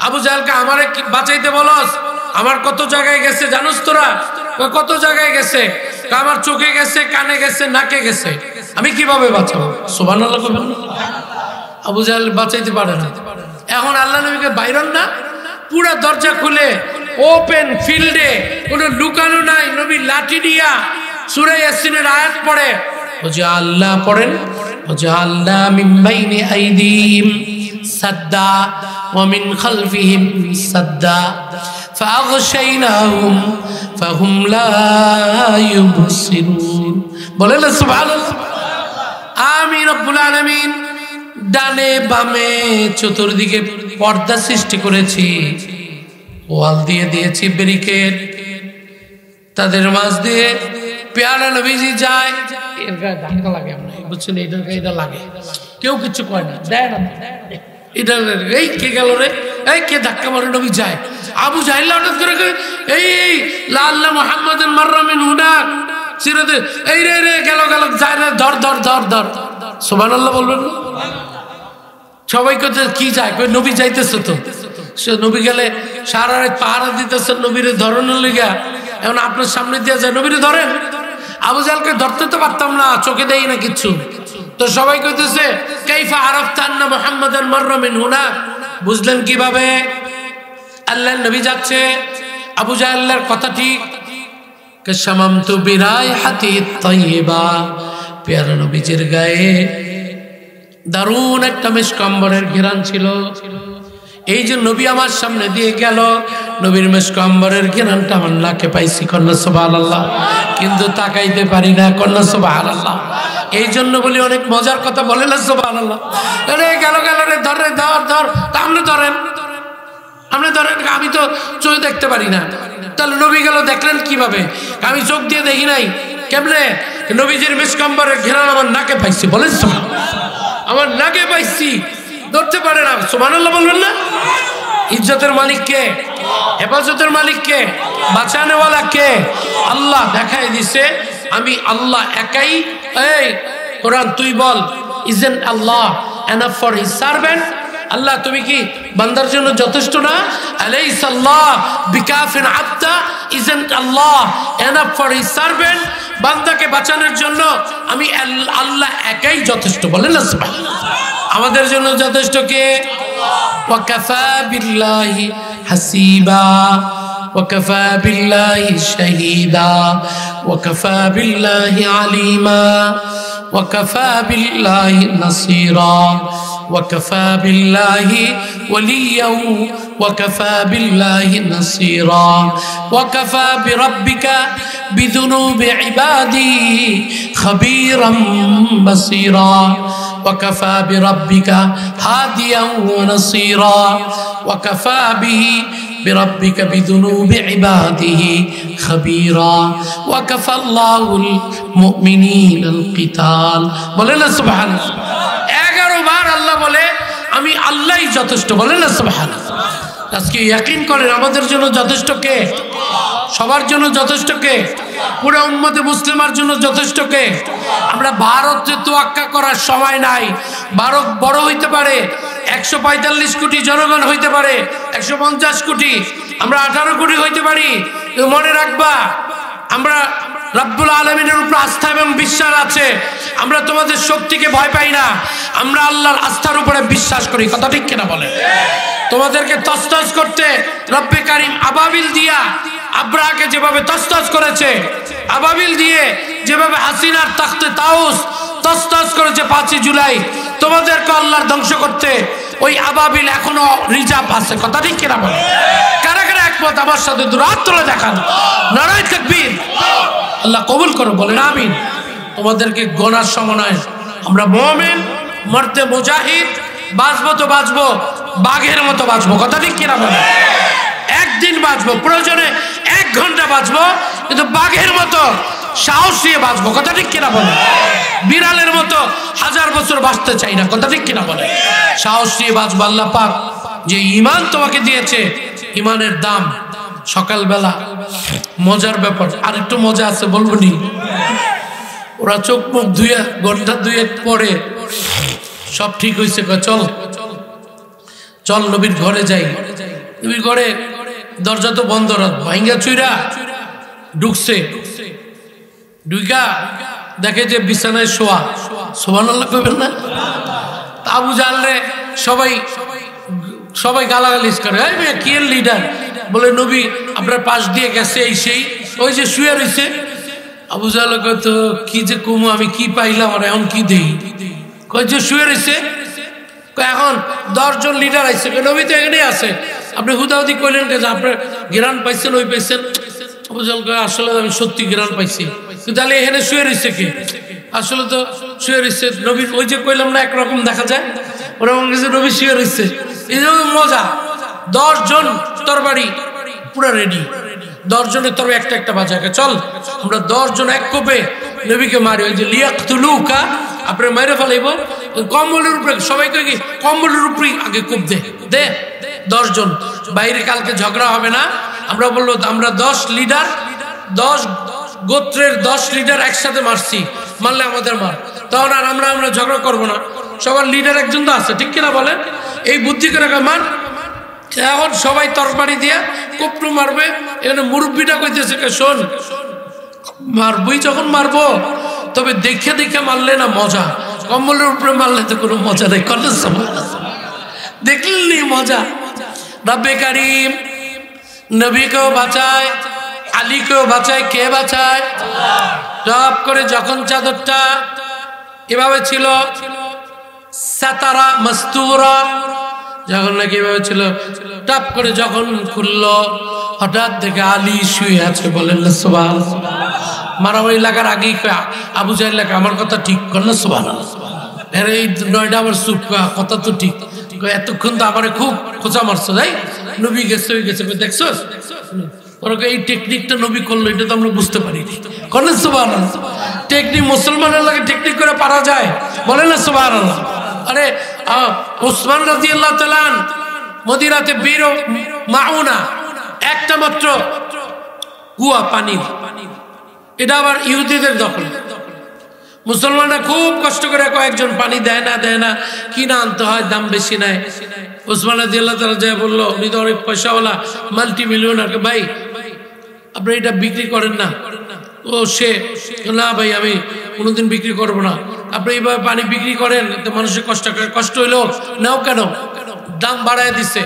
আবু জাহেলকে আমারে বাঁচাইতে বলস, আমার কত জায়গায় গেছে জানোস তোরা? কত জায়গায় গেছে? আমার চোখে গেছে, কানে গেছে, নাকে গেছে, আমি কিভাবে বাঁচাবো? সুবহানাল্লাহ। আবু জাহেল বাঁচাইতে পারে না। এখন আল্লাহ নবীকে বাইরন না, পুরা দরজা খুলে ওপেন ফিল্ডে, কোনো লুকানো নাই। নবী লাঠি দিয়া সূরা ইয়াসিনের আয়াত পড়ে, ও যে আল্লাহ পড়েন, ও যে আল্লাহ মিন বাইনি আইদিহিম সাদ্দা ওয়া মিন খালফিহিম সাদ্দা ফাগশাইনাহুম ফাহুম লা ইউবসিরুন। বলেন না সুবহানাল্লাহ। আমি রব্বুল আলামিন ডানে বামে চতুর্দিকে পর্দা সৃষ্টি করেছি, ওয়াল দিয়ে দিয়েছি ব্যারিকেড, তাদের মাঝ দিয়ে পেয়ারা নবীজি যায়। এর গায়ে ধাক্কা লাগে, আমরা বুঝছেন, এটার গায়ে এটা লাগে, কেউ কিছু কয় না, দেয় না। এটা এই কে গেল রে, এই কে ধাক্কা মারে? নবী যায়। আবু জাহেল হঠাৎ করে এই লাল্লা মুহাম্মাদান মাররা মিন হুনাক সিরাতে, এই রে রে গেল গেল, যায় রে, ধর ধর ধর ধর। সুবহানাল্লাহ বলবেন। সবাই কত কি যায়, কই নবী যাইতেছে তো। সে নবী গেলে সারা রাত পাহারা দিতেছে নবীরে ধরনের লিগা, এখন আপনার সামনে দিয়ে যায়, নবীরে ধরেন। আবু জাহেলকে ধরতে তো পারতাম না, চোখে দেই না কিচ্ছু। তো সবাই কইতেছে কাইফা আরাফতা আন্না মুহাম্মাদান মাররা মিন হুনাক, বুঝলেন কিভাবে? আল্লাহর নবী যাচ্ছে, আবু জাহেলের কথা ঠিক। কাশামামতু বিরাইহাতি তাইয়্যিবা, পেয়ারা নবীজির গায়ে দারুণ একটা মিশক আম্বরের ঘ্রাণ ছিল। এই যে নবী আমার সামনে দিয়ে গেল, নবীর মেশক আম্বরের ঘ্রাণটা আমার নাকে পাইছি, কন্যা সুবহানাল্লাহ। কিন্তু তাকাইতে পারি না, কন্যা সুবহানাল্লাহ। এই জন্য বলি অনেক মজার কথা বলে না সুবহানাল্লাহ। আরে গেল রে, ধরে ধর, আপনি ধরেন, আমি তো চোখ দেখতে পারি না। তাহলে নবী গেল, দেখলেন কিভাবে? আমি চোখ দিয়ে দেখি নাই, কেমনে? নবীজির মেশক আম্বরের ঘ্রাণ আমার নাকে পাইছি, বলেন আমার নাকে পাইছি, ধরতে পারে না। সুবহানাল্লাহ বলবেন না? ইজ্জতের মালিক কে? হেফাজতের মালিক কে? বাঁচানেওয়ালা কে? আল্লাহ দেখাই দিছে আমি আল্লাহ একাই। এই কোরআন তুই বল, isn't Allah enough for his servant? Allah তুমি কি বান্দার জন্য যথেষ্ট না? আলাইহিসসাল্লাহ বিকাফিন আবদা, isn't Allah enough for his servant? বান্দাকে বাঁচানোর জন্য আমি আল্লাহ একাই যথেষ্ট, বলেন না সুবহানাল্লাহ। আমাদের জন্য যথেষ্ট কে? ওয়াকাফা বিল্লাহি হাসিবা, ওয়াকাফা বিল্লাহি শাহিদা, ওয়াকাফা বিল্লাহি আলিমা, ওয়াকাফা বিল্লাহি নাসিরা, ওয়াকাফা বিল্লাহি ওয়ালিয়া, ওয়াকাফা বিল্লাহি নাসিরা, ওয়াকাফা বিরাব্বিকা বিযুনুবি ইবাদিহি খাবীরাম বাসীরা, وكفى بربك هاديا ونصيرا، وكفى به بربك بذنوب عباده خبيرا، وكفى الله المؤمنين القتال। বলেন না সুবহানাল্লাহ। 11 বার আল্লাহ বলে আমি আল্লাহই যথেষ্ট, বলেন না সুবহানাল্লাহ। আজকে ইয়াকিন করেন আমাদের জন্য যথেষ্ট কে? সবার জন্য যথেষ্ট কে? পুরো উম্মতে মুসলিমার জন্য যথেষ্ট কে? আমরা ভারতে তোয়াক্কা করার সময় নাই। ভারত বড় হইতে পারে, 145 কোটি জনগণ হইতে পারে, 150 কোটি, আমরা 18 কোটি হইতে পারি। মনে রাখবা আমরা রব্বুল আলামিনের উপর আস্থা এবং বিশ্বাস আছে। আমরা তোমাদের শক্তিকে ভয় পাই না, আমরা আল্লাহর আস্থার উপরে বিশ্বাস করি। কথা ঠিক কিনা বলে? তোমাদেরকে তসতস করতে রব্বে কারিম আবাবিল দিয়া আব্রাহাকে যেভাবে তসতস করেছে, আবাবিল দিয়ে যেভাবে হাসিনার তাখতে তাউস তসতস করেছে 5 জুলাই, তোমাদেরকে আল্লাহর ধ্বংস করতে ওই আবাবিল এখনো রিজার্ভ আছে। কথা ঠিক কিনা বলে? কারা কারা একমত আমার সাথে দুরাত তুলে দেখান। নারায়ে তাকবীর। আল্লাহ কবুল করো, বলেন আমিন। তোমাদেরকে গোনার সময় আমরা মুমিন, মরতে মুজাহিদ, বাঁচবো তো বাঁচবো, বাঘের মতো বাঁচবো। কথা ঠিক কিনা বলে? একদিন বাঁচবো, প্রয়োজনে 1 ঘন্টা বাঁচবো, কিন্তু বাঘের মতো সাহস নিয়ে বাঁচবো। কথা ঠিক কিনা বলে? বিড়ালের মতো 1000 বছর বাঁচতে চাই না। কথা ঠিক কিনা বলে? সাহস নিয়ে বাঁচবো। আল্লাহ পাক যে ঈমান তোমাকে দিয়েছে, ঈমানের দাম সকালবেলা মজার ব্যাপার। আর একটু মজা আছে, বলবো নি? ওরা চোখ মুখ ধুয়ে ঘন্টা 2 পরে সব ঠিক হয়েছে, চল চল নবীর ঘরে যাই। নবীর ঘরে দরজা তো বন্ধ, রাত ভাঙ্গা চুইরা ঢুকছে, ঢুকা দেখে যে বিছানায় শোয়া। সুবহানাল্লাহ কইবেন না? আবু জাহল রে সবাই গালাগালিজ করে, এই মেয়ে কি এর লিডার? বলে নবী আপনার পাশ দিয়ে গেছে, এই সেই ওই যে শুয়ে রয়েছে। আবু জাহল কয় তো কি যে কুমু, আমি কি পাইলাম আর এখন কি দেই? কয় যে শুয়ে রয়েছে। এখন 10 জন লিডার আইছে, নবী তো এখানেই আছে, আপনি হুদাহুদি কইলেন যে আপনার ঘ্রাণ পাইছেন, ওই পাইছেন? আবু জাহল কয় আসলে আমি সত্যি ঘ্রাণ পাইছি, তাহলে এখানে শুয়ে রয়েছে কে? আসলে তো শুয়ে রয়েছে নবী, ওই যে কইলাম না একরকম দেখা যায়, ওরকম কিছু নবী শুয়ে রয়েছে। এই যে মজা, 10 জন তরবারি পুরো রেডি, 10 জনের তরবারি একটা একটা বাজাকে, চল আমরা 10 জন এক কোপে নবীকে মারি। ওই যে লিয়াকতুলুকা, আপনি মাইরে ফেলাইব কম্বলের উপরে, সবাইকে কি কম্বলের উপরে আগে কোপ দে 10 জন। বাইরে কালকে ঝগড়া হবে না। আমরা বললো আমরা 10 লিডার, 10 গোত্রের 10 লিডার একসাথে মারছি, মারলে আমাদের মার, তখন আর আমরা ঝগড়া করবো না। সবার লিডার একজন তো আছে, ঠিক কিনা বলেন? এই বুদ্ধি করে মার। এখন সবাই তরবারি দিয়া কোপটু মারবে। এখানে মুরব্বীটা কইতেছে, শোন মারবই যখন মারবো, তবে দেখে দেখে মারলে না মজা, কম্বলের উপরে মারলে তো কোনো মজা নেই। দেখলেনি মজা। রব্বে কারিম নবীকেও বাঁচায়, আলীকেও বাঁচায়। কে বাঁচায়? জবাব করে যখন চাদরটা এভাবে ছিল সাতারা মাস্তুরা, যখন নাকি এভাবে ছিল টাপ করে যখন খুললো, হঠাৎ দেখে আলী শুয়ে আছে। বলেন না সুবহানাল্লাহ। মারামারি লাগার আগেই আবু জাহেল লেখা আমার কথা ঠিক কর না সুবহানাল্লাহ। এই 9টা আবার চুপ, কথা তো ঠিক, এতক্ষণ তো আমার খুব খোঁচা মারছো, তাই নবী গেছে হয়ে গেছে, দেখছো ওরকে এই টেকনিকটা নবী করলো, এটা তো আমরা বুঝতে পারিনি। করেন সুবহানাল্লাহ। টেকনিক মুসলমানের লাগে টেকনিক করে পারা যায়, বলেন না সুবহানাল্লাহ। আরে ওসমান রাদিয়াল্লাহু তাআলা মদিনাতে বীর মাউনা একটা মাত্র কুয়া পানি, এটা আবার ইহুদিদের দখল। মুসলমানরা খুব কষ্ট করে কয়েকজন পানি দেয় না কিনা আনতে হয়, দাম বেশি নেয়। ওসমান রাদিয়াল্লাহু তাআলা যায় বললো, উনি তো অনেক পয়সাওয়ালা মাল্টি মিলিয়নার, ভাই আপনি এটা বিক্রি করেন না। ও সে না ভাই আমি কোনোদিন বিক্রি করবো না, আপনি এইভাবে পানি বিক্রি করেন তো মানুষের কষ্ট হইলো, নাও কেন, দাম বাড়ায় দিছে।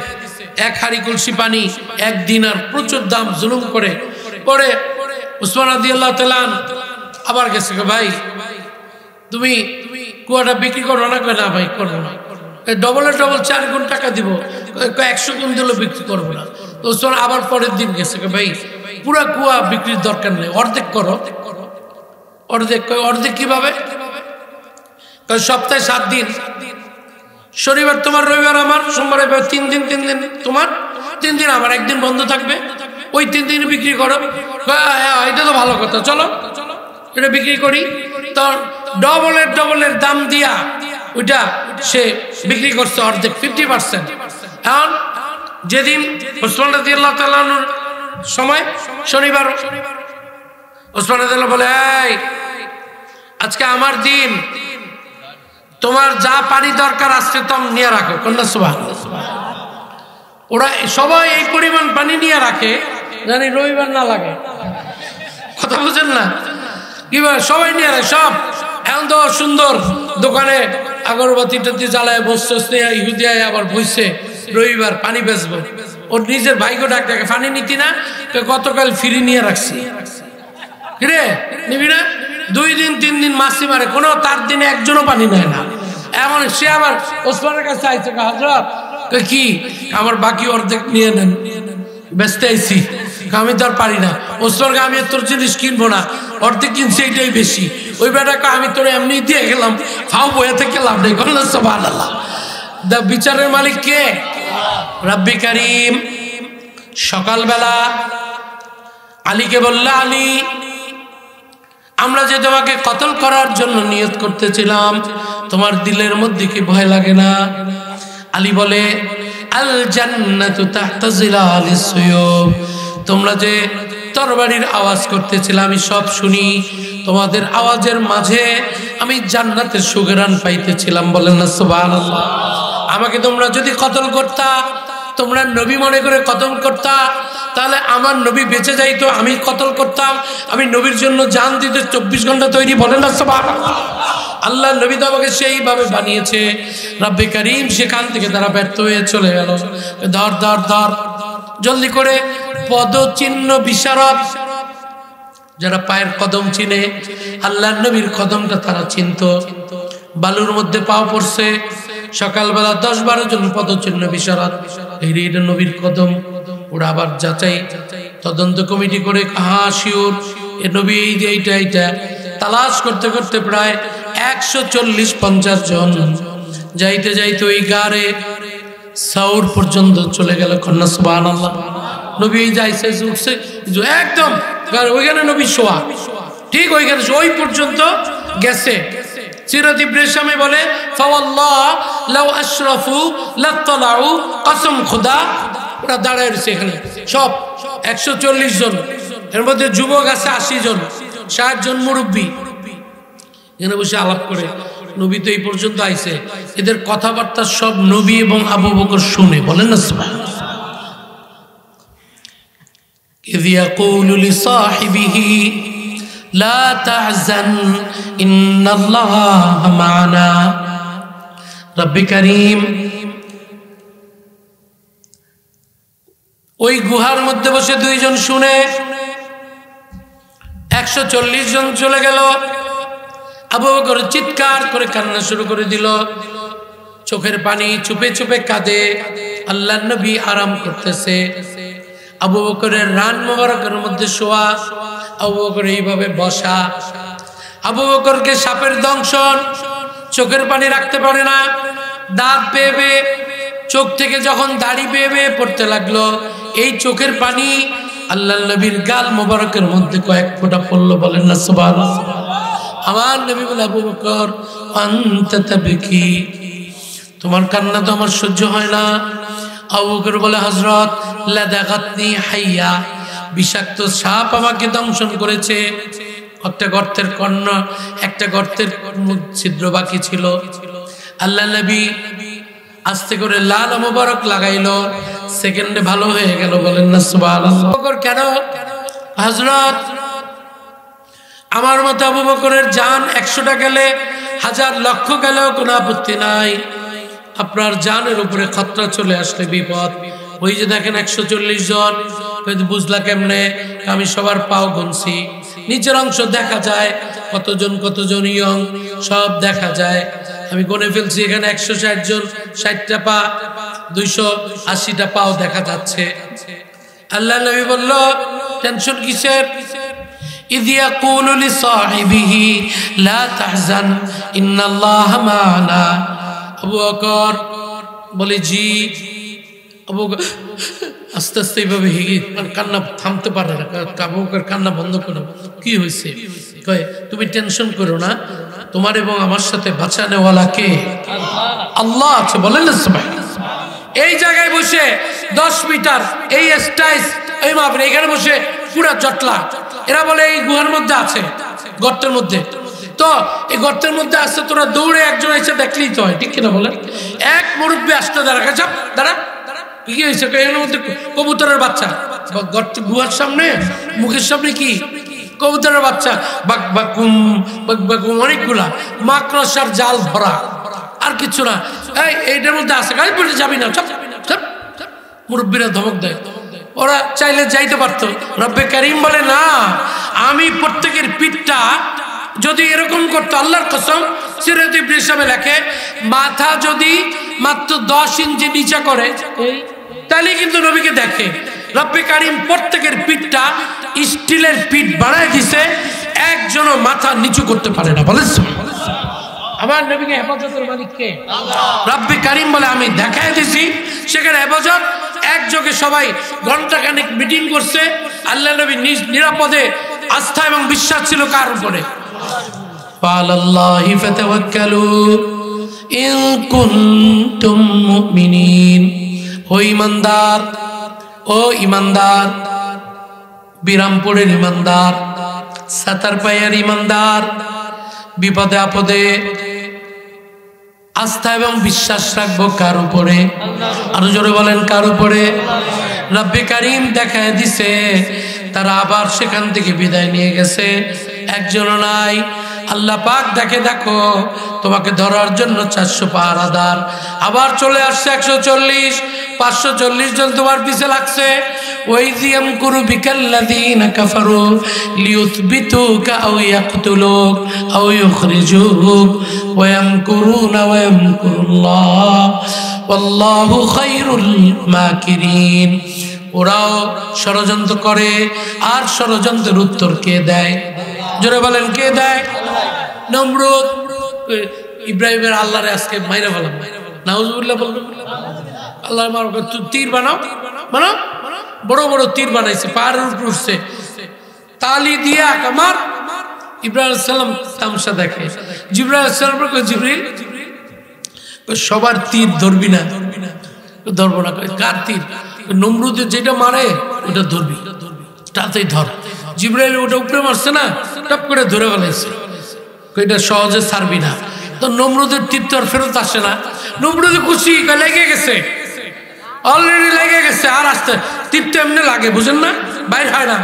1 হাড়ি কলসি পানি 1 দিনার, প্রচুর দাম, জুলুম করে। পরে ওসমান রাদিয়াল্লাহু তাআলা আবার গেছে, ভাই তুমি কুয়াটা বিক্রি করো না? না ভাই করবো না, ডবলের ডবল 4 গুণ টাকা দিব, 100 গুণ দিলেও বিক্রি করবো না। তো ওসমান আবার পরের দিন গেছে, ভাই পুরা কুয়া বিক্রির দরকার নেই, অর্ধেক করো। অর্ধেক কিভাবে? সপ্তাহে 7 দিন, শনিবার তোমার, রবিবার আমার, সোমবার 3 দিন তোমার, 3 দিন আমার, 1 দিন বন্ধ থাকবে, ওই 3 দিন বিক্রি করো। এটা তো ভালো কথা, চলো এটা বিক্রি করি। তো ডবলের দাম দিয়া ওইটা সে বিক্রি করছে অর্ধেক, 50%। এখন যেদিন ওসমান রাদিয়াল্লাহু তাআলার সময়, শনিবার, ওসমান রাদিয়াল্লাহু বলে, এই আজকে আমার দিন, তোমার যা পানি দরকার আসছে তো নিয়ে রাখো। কন্যা সুবহানাল্লাহ। ওরা সবাই এই পরিমাণ পানি নিয়ে রাখে, জানি রবিবার না লাগে, কথা বুঝেন না? কিভাবে সবাই নিয়ে রাখে সব। এখন তো সুন্দর দোকানে আগরবাতি টাতি জ্বালায় বসছে, ইহুদিয়ায় আবার বসছে, রবিবার পানি বেচবো। ওর নিজের ভাইকে ডাক ডাকে, পানি নিতি না? গতকাল ফ্রি নিয়ে রাখছি, রে নিবি না? 2 দিন 3 দিন মাসি মারে, কোনো তার দিনে একজনও পানি নেয় না। এমন সে আবার ওসমানের কাছে আইছে, হযরত কি আমার বাকি অর্ধেক নিয়ে নেন, বেচতে আইছি, আমি তো আর পারি না। ওসমানকে আমি তোর জিনিস কিনবো না, অর্ধেক কিনছি এইটাই বেশি। ওই বেটাকে আমি তোর এমনি দিয়ে গেলাম, ফাও বয়ে থেকে লাভ নেই। সুবহানাল্লাহ। বিচারের মালিক কে? রাব্বি কারীম। সকালবেলা আলীকে বলল, আলী আমরা যে তোমাকে কতল করার জন্য নিয়ত করতেছিলাম, তোমার দিলের মধ্যে কি ভয় লাগে না? আলী বলে, আল জান্নাতু তাহতা জিলালিস সুয়ুব, তোমরা যে তরবারির আওয়াজ করতেছিলে আমি সব শুনি, তোমাদের আওয়াজের মাঝে আমি জান্নাতের সুঘ্রাণ পাইতেছিলাম। বলেন না সুবহানাল্লাহ। আমাকে তোমরা যদি কতল করতা, তোমরা নবী মনে করে কতল করতা, তাহলে আমার নবী বেঁচে যাইতো, আমি কতল করতাম, আমি নবীর জন্য জান দিতে 24 ঘন্টা তৈরি। বলেন না সুবহানাল্লাহ। আল্লাহ নবী তো আমাকে সেইভাবে বানিয়েছে। রাব্বে কারীম সেখান থেকে তারা ব্যর্থ হয়ে চলে গেল। ধর জলদি করে পদচিহ্ন বিশারদ, যারা পায়ের কদম চিনে, আল্লাহ নবীর কদমটা তারা চিনত। বালুর মধ্যে পাও পড়ছে, সকালবেলা 10-12 জন পদচিহ্ন বিশারদ, এটা নবীর কদম। ওরা আবার যাচাই তদন্ত কমিটি করে, শিওর এ নবী, এই যে এইটা তালাশ করতে করতে প্রায় 140-50 জন যাইতে ওই গারে সাউর পর্যন্ত চলে গেল। কন্যা সুবহানাল্লাহ। নবী যাইছে, উঠছে একদম ওইখানে নবী শোয়া, ঠিক ওইখানে ওই পর্যন্ত গেছে। সিরাত ইবনে শামে বলে, ফাওয়াল্লাহ লাউ আশরাফু লাত্তালাউ, কসম খোদা, ওরা দাঁড়ায় রয়েছে এখানে সব 140 জন, এর মধ্যে যুবক আছে 80 জন, 60 জন মুরব্বী, এখানে বসে আলাপ করে। নবী তো এই পর্যন্ত আইছে, এদের কথাবার্তা সব নবী এবং আবু বকর শুনে। বলেন না সুবহানাল্লাহ। ইয ইয়াকুলু লিসাহিবিহি লা তাহজান ইন্নাল্লাহা মা'ানা। রব্বি কারীম ওই গুহার মধ্যে বসে 2 জন শুনে 140 জন চলে গেল। আবু বকর চিৎকার করে কান্না শুরু করে দিল, চোখের পানি চুপে চুপে কাঁদে। আল্লাহর নবী আরাম করতেছে, আবু বকরের রান মোবারকের মধ্যে শোয়া, আবু বকর এইভাবে বসা। আবু বকরকে সাপের দংশন, চোখের পানি রাখতে পারে না, দাঁত বেয়ে বেয়ে চোখ থেকে যখন দাড়ি বেয়ে বেয়ে পড়তে লাগলো, এই চোখের পানি আল্লাহর নবীর গাল মোবারকের মধ্যে কয়েক ফোঁটা পড়লো। বলেন না সুবহানাল্লাহ। আমার নবী বলে, আবু বকর আনতা তাবকি, তোমার কান্না তো আমার সহ্য হয় না। আবু বকর বলে, হযরত লাদাগাতনি হাইয়া, বিষাক্ত সাপ আমাকে দংশন করেছে। একটা গর্তের কর্ণ, একটা গর্তের ছিদ্র বাকি ছিল। আল্লাহ নবী আস্তে করে লাল মোবারক লাগাইলো, সেকেন্ডে ভালো হয়ে গেল। বলেন না সুবহানাল্লাহ। কেন? হযরত আমার মতো আবু বকরের জান 100টা গেলে, 1000 লক্ষ গেলেও কোনো আপত্তি নাই, আপনার জানের উপরে খতরা চলে আসলে বিপদ। ওই যে দেখেন 140 জন, বুঝলা কেমনে? আমি সবার পাও গুনছি, নিচের অংশ দেখা যায়, কতজন ইয়ং সব দেখা যায়। আমি গুনে ফেলছি, এখানে 160 জন, 60টা পা, 280টা পাও দেখা যাচ্ছে। আল্লাহ নবী বলল, টেনশন কিসের? ইয ইয়াকুলু লিসাহিবিহি লা তাহজান ইন্নাল্লাহা মা'ানা। আবু বকর বলে, জি। আবু বকর আস্তে আস্তে এইভাবে কান্না থামতে পারে না। আবু বকর কান্না বন্ধ করো। কি হয়েছে? কয়, তুমি টেনশন করো না, তোমার এবং আমার সাথে বাঁচানেওয়ালা কে? আল্লাহ আছে। বলেন না সুবহানাল্লাহ। এই জায়গায় বসে 10 মিটার এই স্টাইস এই মাপের এখানে বসে পুরা জটলা, এরা বলে এই গুহার মধ্যে আছে, গর্তের মধ্যে। তো এই গর্তের মধ্যে আসছে, তোরা দৌড়ে একজন এসে দেখলেই তো হয়, ঠিক কিনা বলেন? এক মুরব্বী আসতে দাঁড়া, চাপ দাঁড়া, কি হয়েছে? এর মধ্যে কবুতরের বাচ্চা, গর্ত গুহার সামনে, মুখের সামনে কি কবুতরের বাচ্চা, বাক বাকুম বাক বাকুম, অনেকগুলা মাকড়সার জাল ভরা, আর কিছু না। এইটার মধ্যে আছে, গাড়ি পড়ে যাবি না, চাপ চাপ। মুরব্বীরা ধমক দেয়, ওরা চাইলে যাইতে পারতো। রব্বে কারীম বলে, না, আমি প্রত্যেকের পিঠটা যদি এরকম করতো, আল্লাহর কসম, সিরাত ইবনে হিশামে লেখে, মাথা যদি মাত্র 10 ইঞ্চি নিচে করে, তাহলে কিন্তু নবীকে দেখে। রব্বে কারীম প্রত্যেকের পিঠটা স্টিলের পিঠ বানায় দিছে, একজনও মাথা নিচু করতে পারে না। বলেন আমার নবীকে হেফাজতের মালিক কে? রব্বে কারীম বলে, আমি দেখায় দিছি। সেখানে হেফাজত একযোগে সবাই ঘন্টাখানেক মিটিং করছে। আল্লাহ নবী নিরাপদে, আস্থা এবং বিশ্বাস ছিল কার উপরে? আলাল্লাহি ফাতাওয়াক্কালু ইন কুনতুম মুমিনিন। ও ঈমানদার, ও ঈমানদার, বিরামপুরের ঈমানদার, সাতারপাইয়ার ঈমানদার, বিপদে আপদে আস্থা এবং বিশ্বাস রাখবো কার উপরে? আরো জোরে বলেন, কার উপরে? রব্বে কারীম দেখায় দিছে, তারা আবার সেখান থেকে বিদায় নিয়ে গেছে, একজনও নাই। আল্লাহ পাক দেখে, দেখো তোমাকে ধরার জন্য 400 পাহারাদার, আবার চলে আসছে 140, 540 জন তোমার পিছে লাগছে। ওয়াইযিয়াম কুরু বিকাল্লাযীনা কাফারু লিয়ুথবিতুকা আও ইয়াকতুলুক আও ইউখরিজুক ওয়া ইয়ামকুরুনা ওয়া ইয়ামকুরুল্লাহ ওয়াল্লাহু খায়রুল মাকিরিন। ওরাও ষড়যন্ত্র করে, আর ষড়যন্ত্রের উত্তর কে দেয়? জোরে বলেন, কে দেয়? নমরুদ ইব্রাহিমের আল্লাহরে আজকে মাইরা বললাম, নাউজুবিল্লাহ বলবেন, আল্লাহ তীর বানাও, বানাও, বড় বড় তীর বানাইছে, পাহাড়ের উপর উঠছে, তালি দিয়ে আমার ইব্রাহিম আলাইহিস সালাম তামসা দেখে। জিবরাইল আলাইহিস সালাম বলে, জিবরিল সবার তীর ধরবি না, ধরবো না। কার তীর? নমরুদের যেটা মারে ওটা ধরবি, তাতেই ধর। জিবরাইল ওটা উপরে মারছে না, টপ করে ধরে ফেলাইছে, এটা সহজে ছাড়বি না। তো নমরুদের তীর তো আর ফেরত আসে না। নমরুদের খুশি, লেগে গেছে, অলরেডি লেগে গেছে, আর আসতে তীর তো এমনি লাগে, বুঝেন না, বাইর হয় না,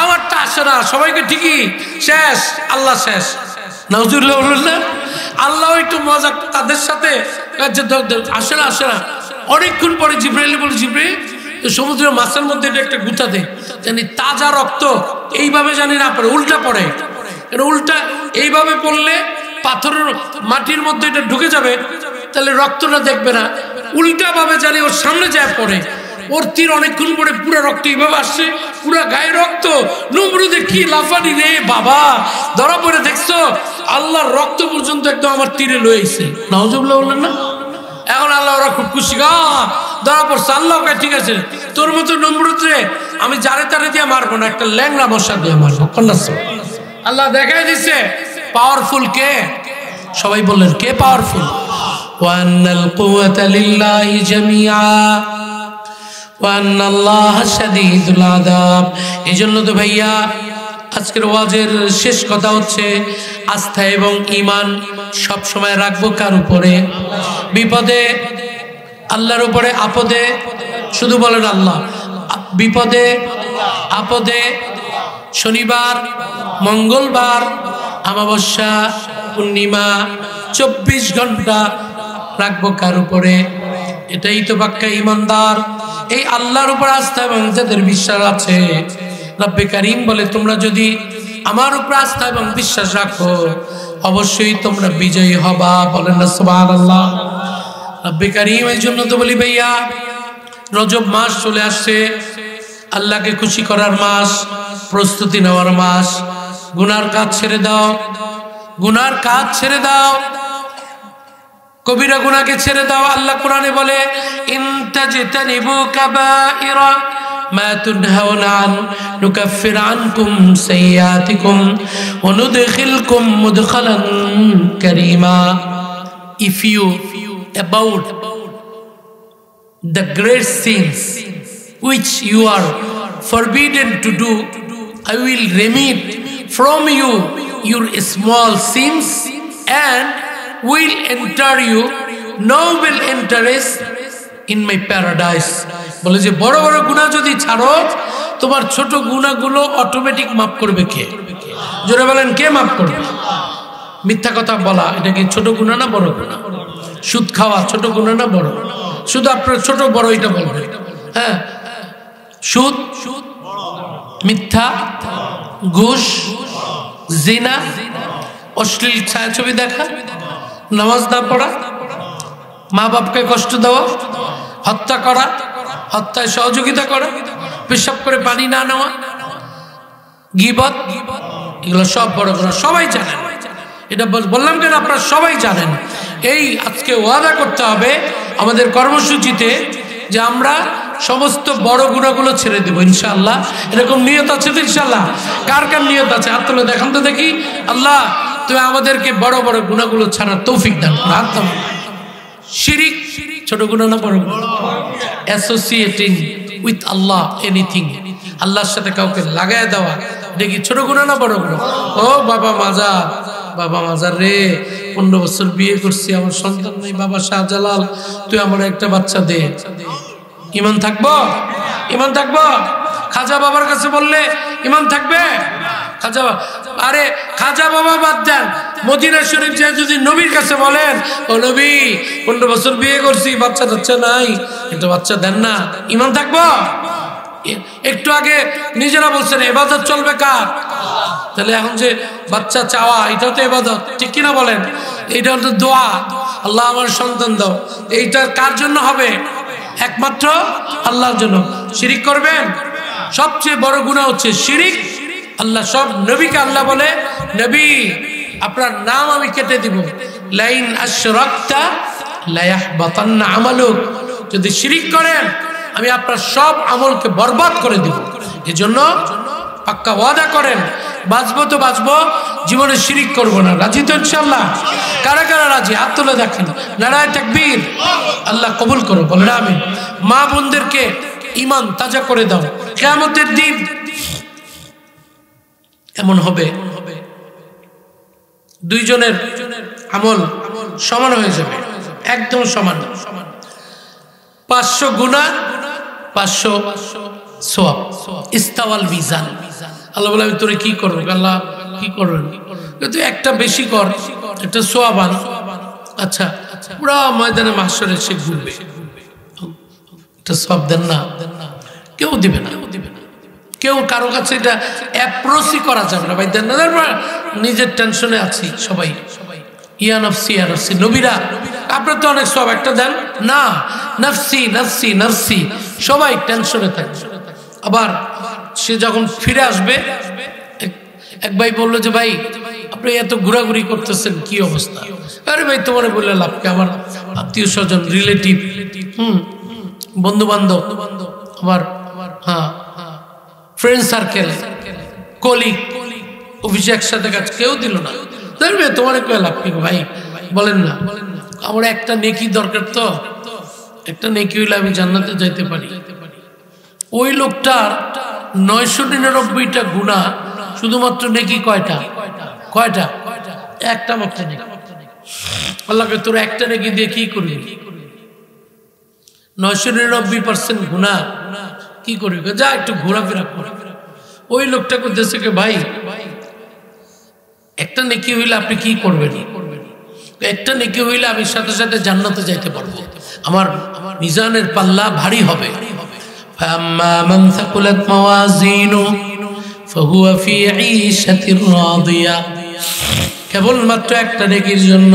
আমারটা আসে না, সবাইকে ঠিকই শেষ, আল্লাহ শেষ। নাউজুবিল্লাহ বললেন না, আল্লাহ একটু মজা তাদের সাথে, আসে না, আসে না। অনেকক্ষণ পরে জিবরাইল বলে, জিবরাইল সমুদ্রের মাছের মধ্যে এটা একটা গুঁতা দে, জানি তাজা রক্ত এইভাবে জানি না পড়ে, উল্টা পড়ে। উল্টা এইভাবে পড়লে পাথরের মাটির মধ্যে এটা ঢুকে যাবে, তাহলে রক্তটা দেখবে না, উল্টা ভাবে জানি ওর সামনে যায় পড়ে, ওর তীর অনেকক্ষণ পরে পুরো রক্ত এইভাবে আসছে, পুরো গায়ে রক্ত। নমরুদে কি লাফানি রে বাবা, ধরা পড়ে দেখছো, আল্লাহর রক্ত পর্যন্ত একদম আমার তীরে লয়েছে। নাউজুবিল্লাহ বললেন না? এখন আল্লাহ ওরা খুব খুশি, ধরা পড়ছে। আল্লাহ ঠিক আছে, তোর মতো নমরুদ রে আমি জারে তারে দিয়ে মারবো না, একটা ল্যাংড়া মশা দিয়ে মারবো। আল্লাহ দেখাই দিচ্ছে পাওয়ারফুল কে। সবাই বললেন কে পাওয়ারফুল? ওয়ান্নাল কুওয়াতা লিল্লাহি জামিআ ওয়া আন্নাল্লাহা শাদীদুল আযাব। এজন্য তো ভাইয়া আজকের ওয়াজের শেষ কথা হচ্ছে আস্থা এবং ঈমান সব সময় রাখবো কার উপরে? বিপদে আল্লাহর উপরে, আপদে শুধু বলেন আল্লাহ, বিপদে আপদে, শনিবার মঙ্গলবার অমাবস্যা পূর্ণিমা 24 ঘন্টা রাখবো কার উপরে? এটাই তো পাক্কা ঈমানদার। এই আল্লাহর উপর আস্থা এবং যাদের বিশ্বাস আছে, রব্বে কারীম বলে তোমরা যদি আমার উপর আস্থা এবং বিশ্বাস রাখো অবশ্যই তোমরা বিজয়ী হবা। বলেন না সুবহানাল্লাহ। রব্বে কারীম এই জন্য তো বলি ভাইয়া, রজব মাস চলে আসছে, আল্লাহকে খুশি করার মাস, প্রস্তুতি নেওয়ার মাস। গুনার কাজ ছেড়ে দাও, গুনার কাজ ছেড়ে দাও, কবিরা গুনাহকে ছেড়ে দাও। আল্লাহ কোরআনে বলে ইনতাজতানিবু কাবাইরা মা তুনহাউনা আন নুকাফির আনকুম সাইয়্যাতিকুম ওয়া নুদখিলকুম মুদখালান কারীমা। If you about the great sins which you are forbidden to do, I will remit from you your small sins and will enter you noble interest in my paradise. বলে যে বড় বড় গুনাহ যদি ছাড়ো তোমার ছোট গুনাহগুলো অটোমেটিক মাফ করবে কে? জোরে বলেন কে মাফ করবে? মিথ্যা কথা বলা এটা কি ছোট গুনাহ না বড় গুনাহ? সুদ খাওয়া ছোট গুনাহ না বড়? শুধু আপনার ছোট বড় এটা বলবে। হ্যাঁ, সুদ, মিথ্যা, ঘুষ, জিনা, অশ্লীল ছায়াছবি দেখা, নামাজ না পড়া, মা বাপকে কষ্ট দেওয়া, হত্যা করা, হত্যায় সহযোগিতা করা, পেশাব করে পানি না নেওয়া, গীবত, এগুলো সব বড় গুনাহ। সবাই জানেন, এটা বললাম কেন আপনারা সবাই জানেন। এই আজকে ওয়াদা করতে হবে আমাদের কর্মসূচিতে যে আমরা সমস্ত বড় গুনাহগুলো ছেড়ে দেবো ইনশাআল্লাহ। এরকম নিয়ত আছে তো ইনশাআল্লাহ? কার কার নিয়ত আছে হাত তুলে দেখান তো দেখি। আল্লাহ তুমি আমাদেরকে বড় বড় গুনাহগুলো ছাড়ার তৌফিক দান করো। হাত তুলে। শিরিক ছোট গুনাহ না বড় গুনাহ? অ্যাসোসিয়েটিং উইথ আল্লাহ এনিথিং, আল্লাহর সাথে কাউকে লাগায় দেওয়া, এটা কি ছোট গুনাহ না বড় গুনাহ? ও বাবা মাজার, বাবা মাজার রে, 15 বছর বিয়ে করছি, আমার সন্তান নেই, বাবা শাহজালাল তুই আমার একটা বাচ্চা দে। ঈমান থাকবো? ঈমান থাকবো? খাজা বাবার কাছে বললে ঈমান থাকবে? খাজা, আরে খাজা বাবা বাদ দেন, মদিনা শরীফ যে যদি নবীর কাছে বলেন ও নবী 15 বছর বিয়ে করছি, বাচ্চা টাচ্চা নাই, একটা বাচ্চা দেন না, ঈমান থাকবো? একটু আগে নিজেরা বলছেন ইবাদত চলবে কার? তাহলে এখন যে বাচ্চা চাওয়া এটা তো ইবাদত, ঠিক কিনা বলেন? এটা তো দোয়া, আল্লাহ আমার সন্তান দাও, এইটা কার জন্য হবে? একমাত্র আল্লাহর জন্য। শিরিক করবেন? সবচেয়ে বড় গুনাহ হচ্ছে শিরিক। আল্লাহ সব নবীকে আল্লাহ বলে নবী আপনার নাম আমি কেটে দিব, লাইন আশরাকতা লা ইয়াহবাতান্না আমালুক, যদি শিরিক করেন আমি আপনার সব আমলকে বরবাদ করে দিব। এজন্য পাক্কা ওয়াদা করেন, বাঁচবো তো বাঁচবো, জীবনে শিরিক করবো না। রাজি তো ইনশাআল্লাহ? কারা কারা রাজি হাত তুলে দেখেন। নারায়ে তাকবীর। আল্লাহ কবুল করো, বলেন আমিন। মা বোনদেরকে ঈমান তাজা করে দাও। কিয়ামতের দিন এমন হবে দুইজনের আমল সমান হয়ে যাবে, একদম সমান। 500 গুনাহ 500 সওয়াব। ইস্তাওয়াল মিজান। আল্লাহ বলে আমি তোরে কি করব? আল্লাহ কি করবেন? তুই একটা বেশি কর, একটা সওয়াব আন। আচ্ছা, পুরা ময়দানে মাহশরে সে ঘুরবে, এটা সওয়াব দেন না? কেউ দিবে না, কেউ কারো কাছে এটা অ্যাপ্রোচই করা যাবে না। ভাই দেন না, নিজের টেনশনে আছি সবাই। ইয়া নফসি ইয়া নফসি। নবীরা আপনার তো অনেক সব, একটা দেন না। নফসি নফসি নফসি, সবাই টেনশনে থাকে। আবার সে যখন ফিরে আসবে, এক ভাই বললো যে ভাই আপনি এত ঘোরাঘুরি করতেছেন, কি অবস্থা? আরে ভাই তোমার বললে লাভকে, আমার আত্মীয় স্বজন, রিলেটিভ, বন্ধু বান্ধব, আবার হ্যাঁ ফ্রেন্ড সার্কেল, কলিগ, অফিসে একসাথে কাজ, কেউ দিল না। তোমার কয়ে লাভ কি ভাই? বলেন না, আমার একটা নেকি দরকার, তো একটা নেকি হইলে আমি জান্নাতে যাইতে পারি। ওই লোকটার 999টা গুনাহ, শুধুমাত্র নেকি কয়টা? কয়টা? একটা মাত্র নেকি। আল্লাহকে তোর একটা নেকি দিয়ে কি করবি? 999% গুনাহ কি করবি? যা একটু ঘোরাফেরা কর। ওই লোকটা করতেছে কে ভাই, একটা নেকি হইলে আপনি কি করবেন? একটা নেকি হইলে আমি সাথে সাথে জান্নাতে যাইতে পারবো, আমার মিজানের পাল্লা ভারী হবে। فأما من ثقلت موازينه فهو في عيشة راضية। কেবলমাত্র একটা নেকির জন্য,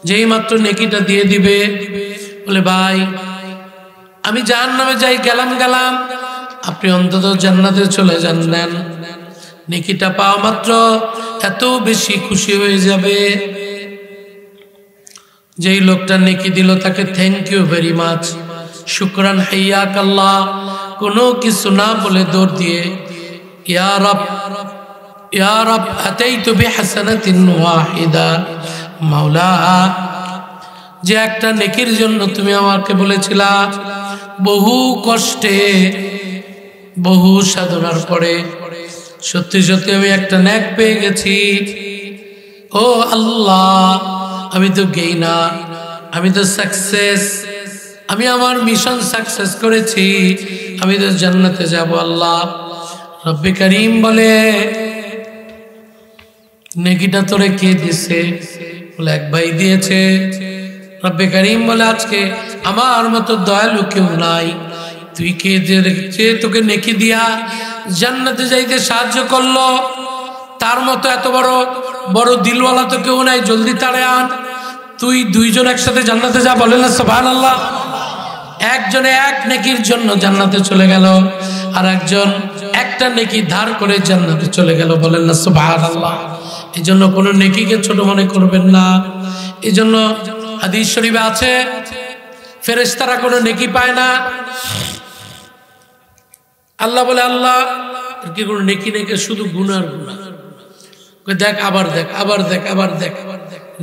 যেই মাত্র নেকিটা দিয়ে দিবে, বলে ভাই আমি জাহান্নামে যাই, গেলাম, আপনি অন্তত জান্নাতে চলে যান। নেন, নেকিটা পাওয়া মাত্র এত বেশি খুশি হয়ে যাবে। যেই লোকটা নেকি দিল তাকে থ্যাংক ইউ ভেরি মাচ, শুকরান, হাইয়াক আল্লাহ, কোনো কিছু না বলে দৌড় দিয়ে ইয়া রব ইয়া রব আতাইতু বিহাসানাতিন ওয়াহিদা, মাওলা যে একটা নেকির জন্য তুমি আমাকে বলেছিলা, বহু কষ্টে বহু সাধনার পরে সত্যি সত্যি আমি একটা নেক পেয়ে গেছি। ও আল্লাহ, আমি তো গেইনার, আমি তো সাকসেস, আমি আমার মিশন সাকসেস করেছি, আমি তো জান্নাতে যাব। আল্লাহ রব্বে করিম বলে নেকিটা তোরে কে দিছে? বলে এক ভাই দিয়েছে। রব্বে করিম বলে আজকে আমার মতো দয়ালু কেউ নাই, তুই কে যে তোকে নেকি দিয়া জান্নাতে যাইতে সাহায্য করলো, তার মতো এত বড় বড় দিলওয়ালা তো কেউ নাই, জলদি তাড়ে আন, তুই দুইজন একসাথে জান্নাতে যা। বলেন না সুবহানাল্লাহ। একজনে এক নেকির জন্য জান্নাতে চলে গেল, আর একজন একটা নেকি ধার করে জান্নাতে চলে গেল। বলেন না সুবহানাল্লাহ। এই জন্য কোনো নেকিকে ছোট মনে করবেন না। এই জন্য হাদিস শরীফে আছে ফেরেশতারা কোনো নেকি পায় না। আল্লাহ বলে আল্লাহ কি কোনো নেকি নেকে, শুধু গুনার গুনাহ। দেখ আবার দেখ, আবার দেখ, আবার দেখ,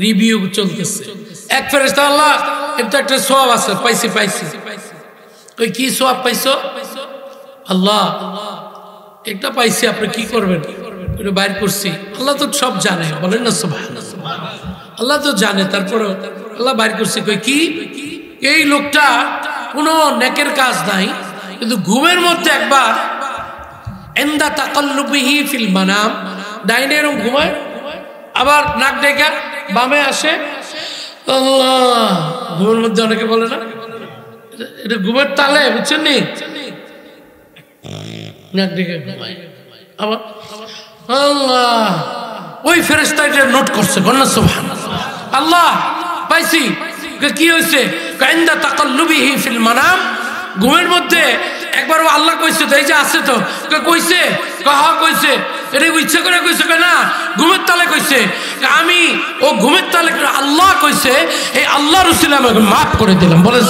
রিভিউ চলতেছে। এক ফেরেশতা আল্লাহ এটা একটা সওয়াব আছে, পাইছি পাইছি। কই কি সওয়াব পাইছো? আল্লাহ একটা পাইছি, আপনি কি করবেন? এটা বাইর করছি। আল্লাহ তো সব জানে। বলেন না সুবহানাল্লাহ। আল্লাহ তো জানে, তারপরে আল্লাহ বাইর করছে। কই কি? এই লোকটা কোনো নেকের কাজ নাই, কিন্তু ঘুমের মধ্যে একবার ইনদা তাকাল্লুবিহি ফিল মানাম, ডাইনে এরকম ঘুমায়, আবার নাক ডেকে বামে আসে। আল্লাহ, ঘুমের মধ্যে অনেকে বলে না এটা ঘুমের তালে, বুঝছেন নি? নাক ডেকে ঘুমায় আবার। আল্লাহ, ওই ফেরেশতা এটা নোট করছে। বলেন সুবহানাল্লাহ। আল্লাহ পাইছি। কি হয়েছে? ইনদা তাকাল্লুবিহি ফিল মানাম, ঘুমের মধ্যে একবার ও আল্লাহ কইছে তো, এই যে আছে তো কইছে, কাহা কইছে, এটা ইচ্ছা করে কইছে না, ঘুমের তালে কইছে। আমি ও ঘুমের তালে আল্লাহ কইছে, এই আল্লাহর উসিলায় আমাকে মাফ করে দিলাম। বলে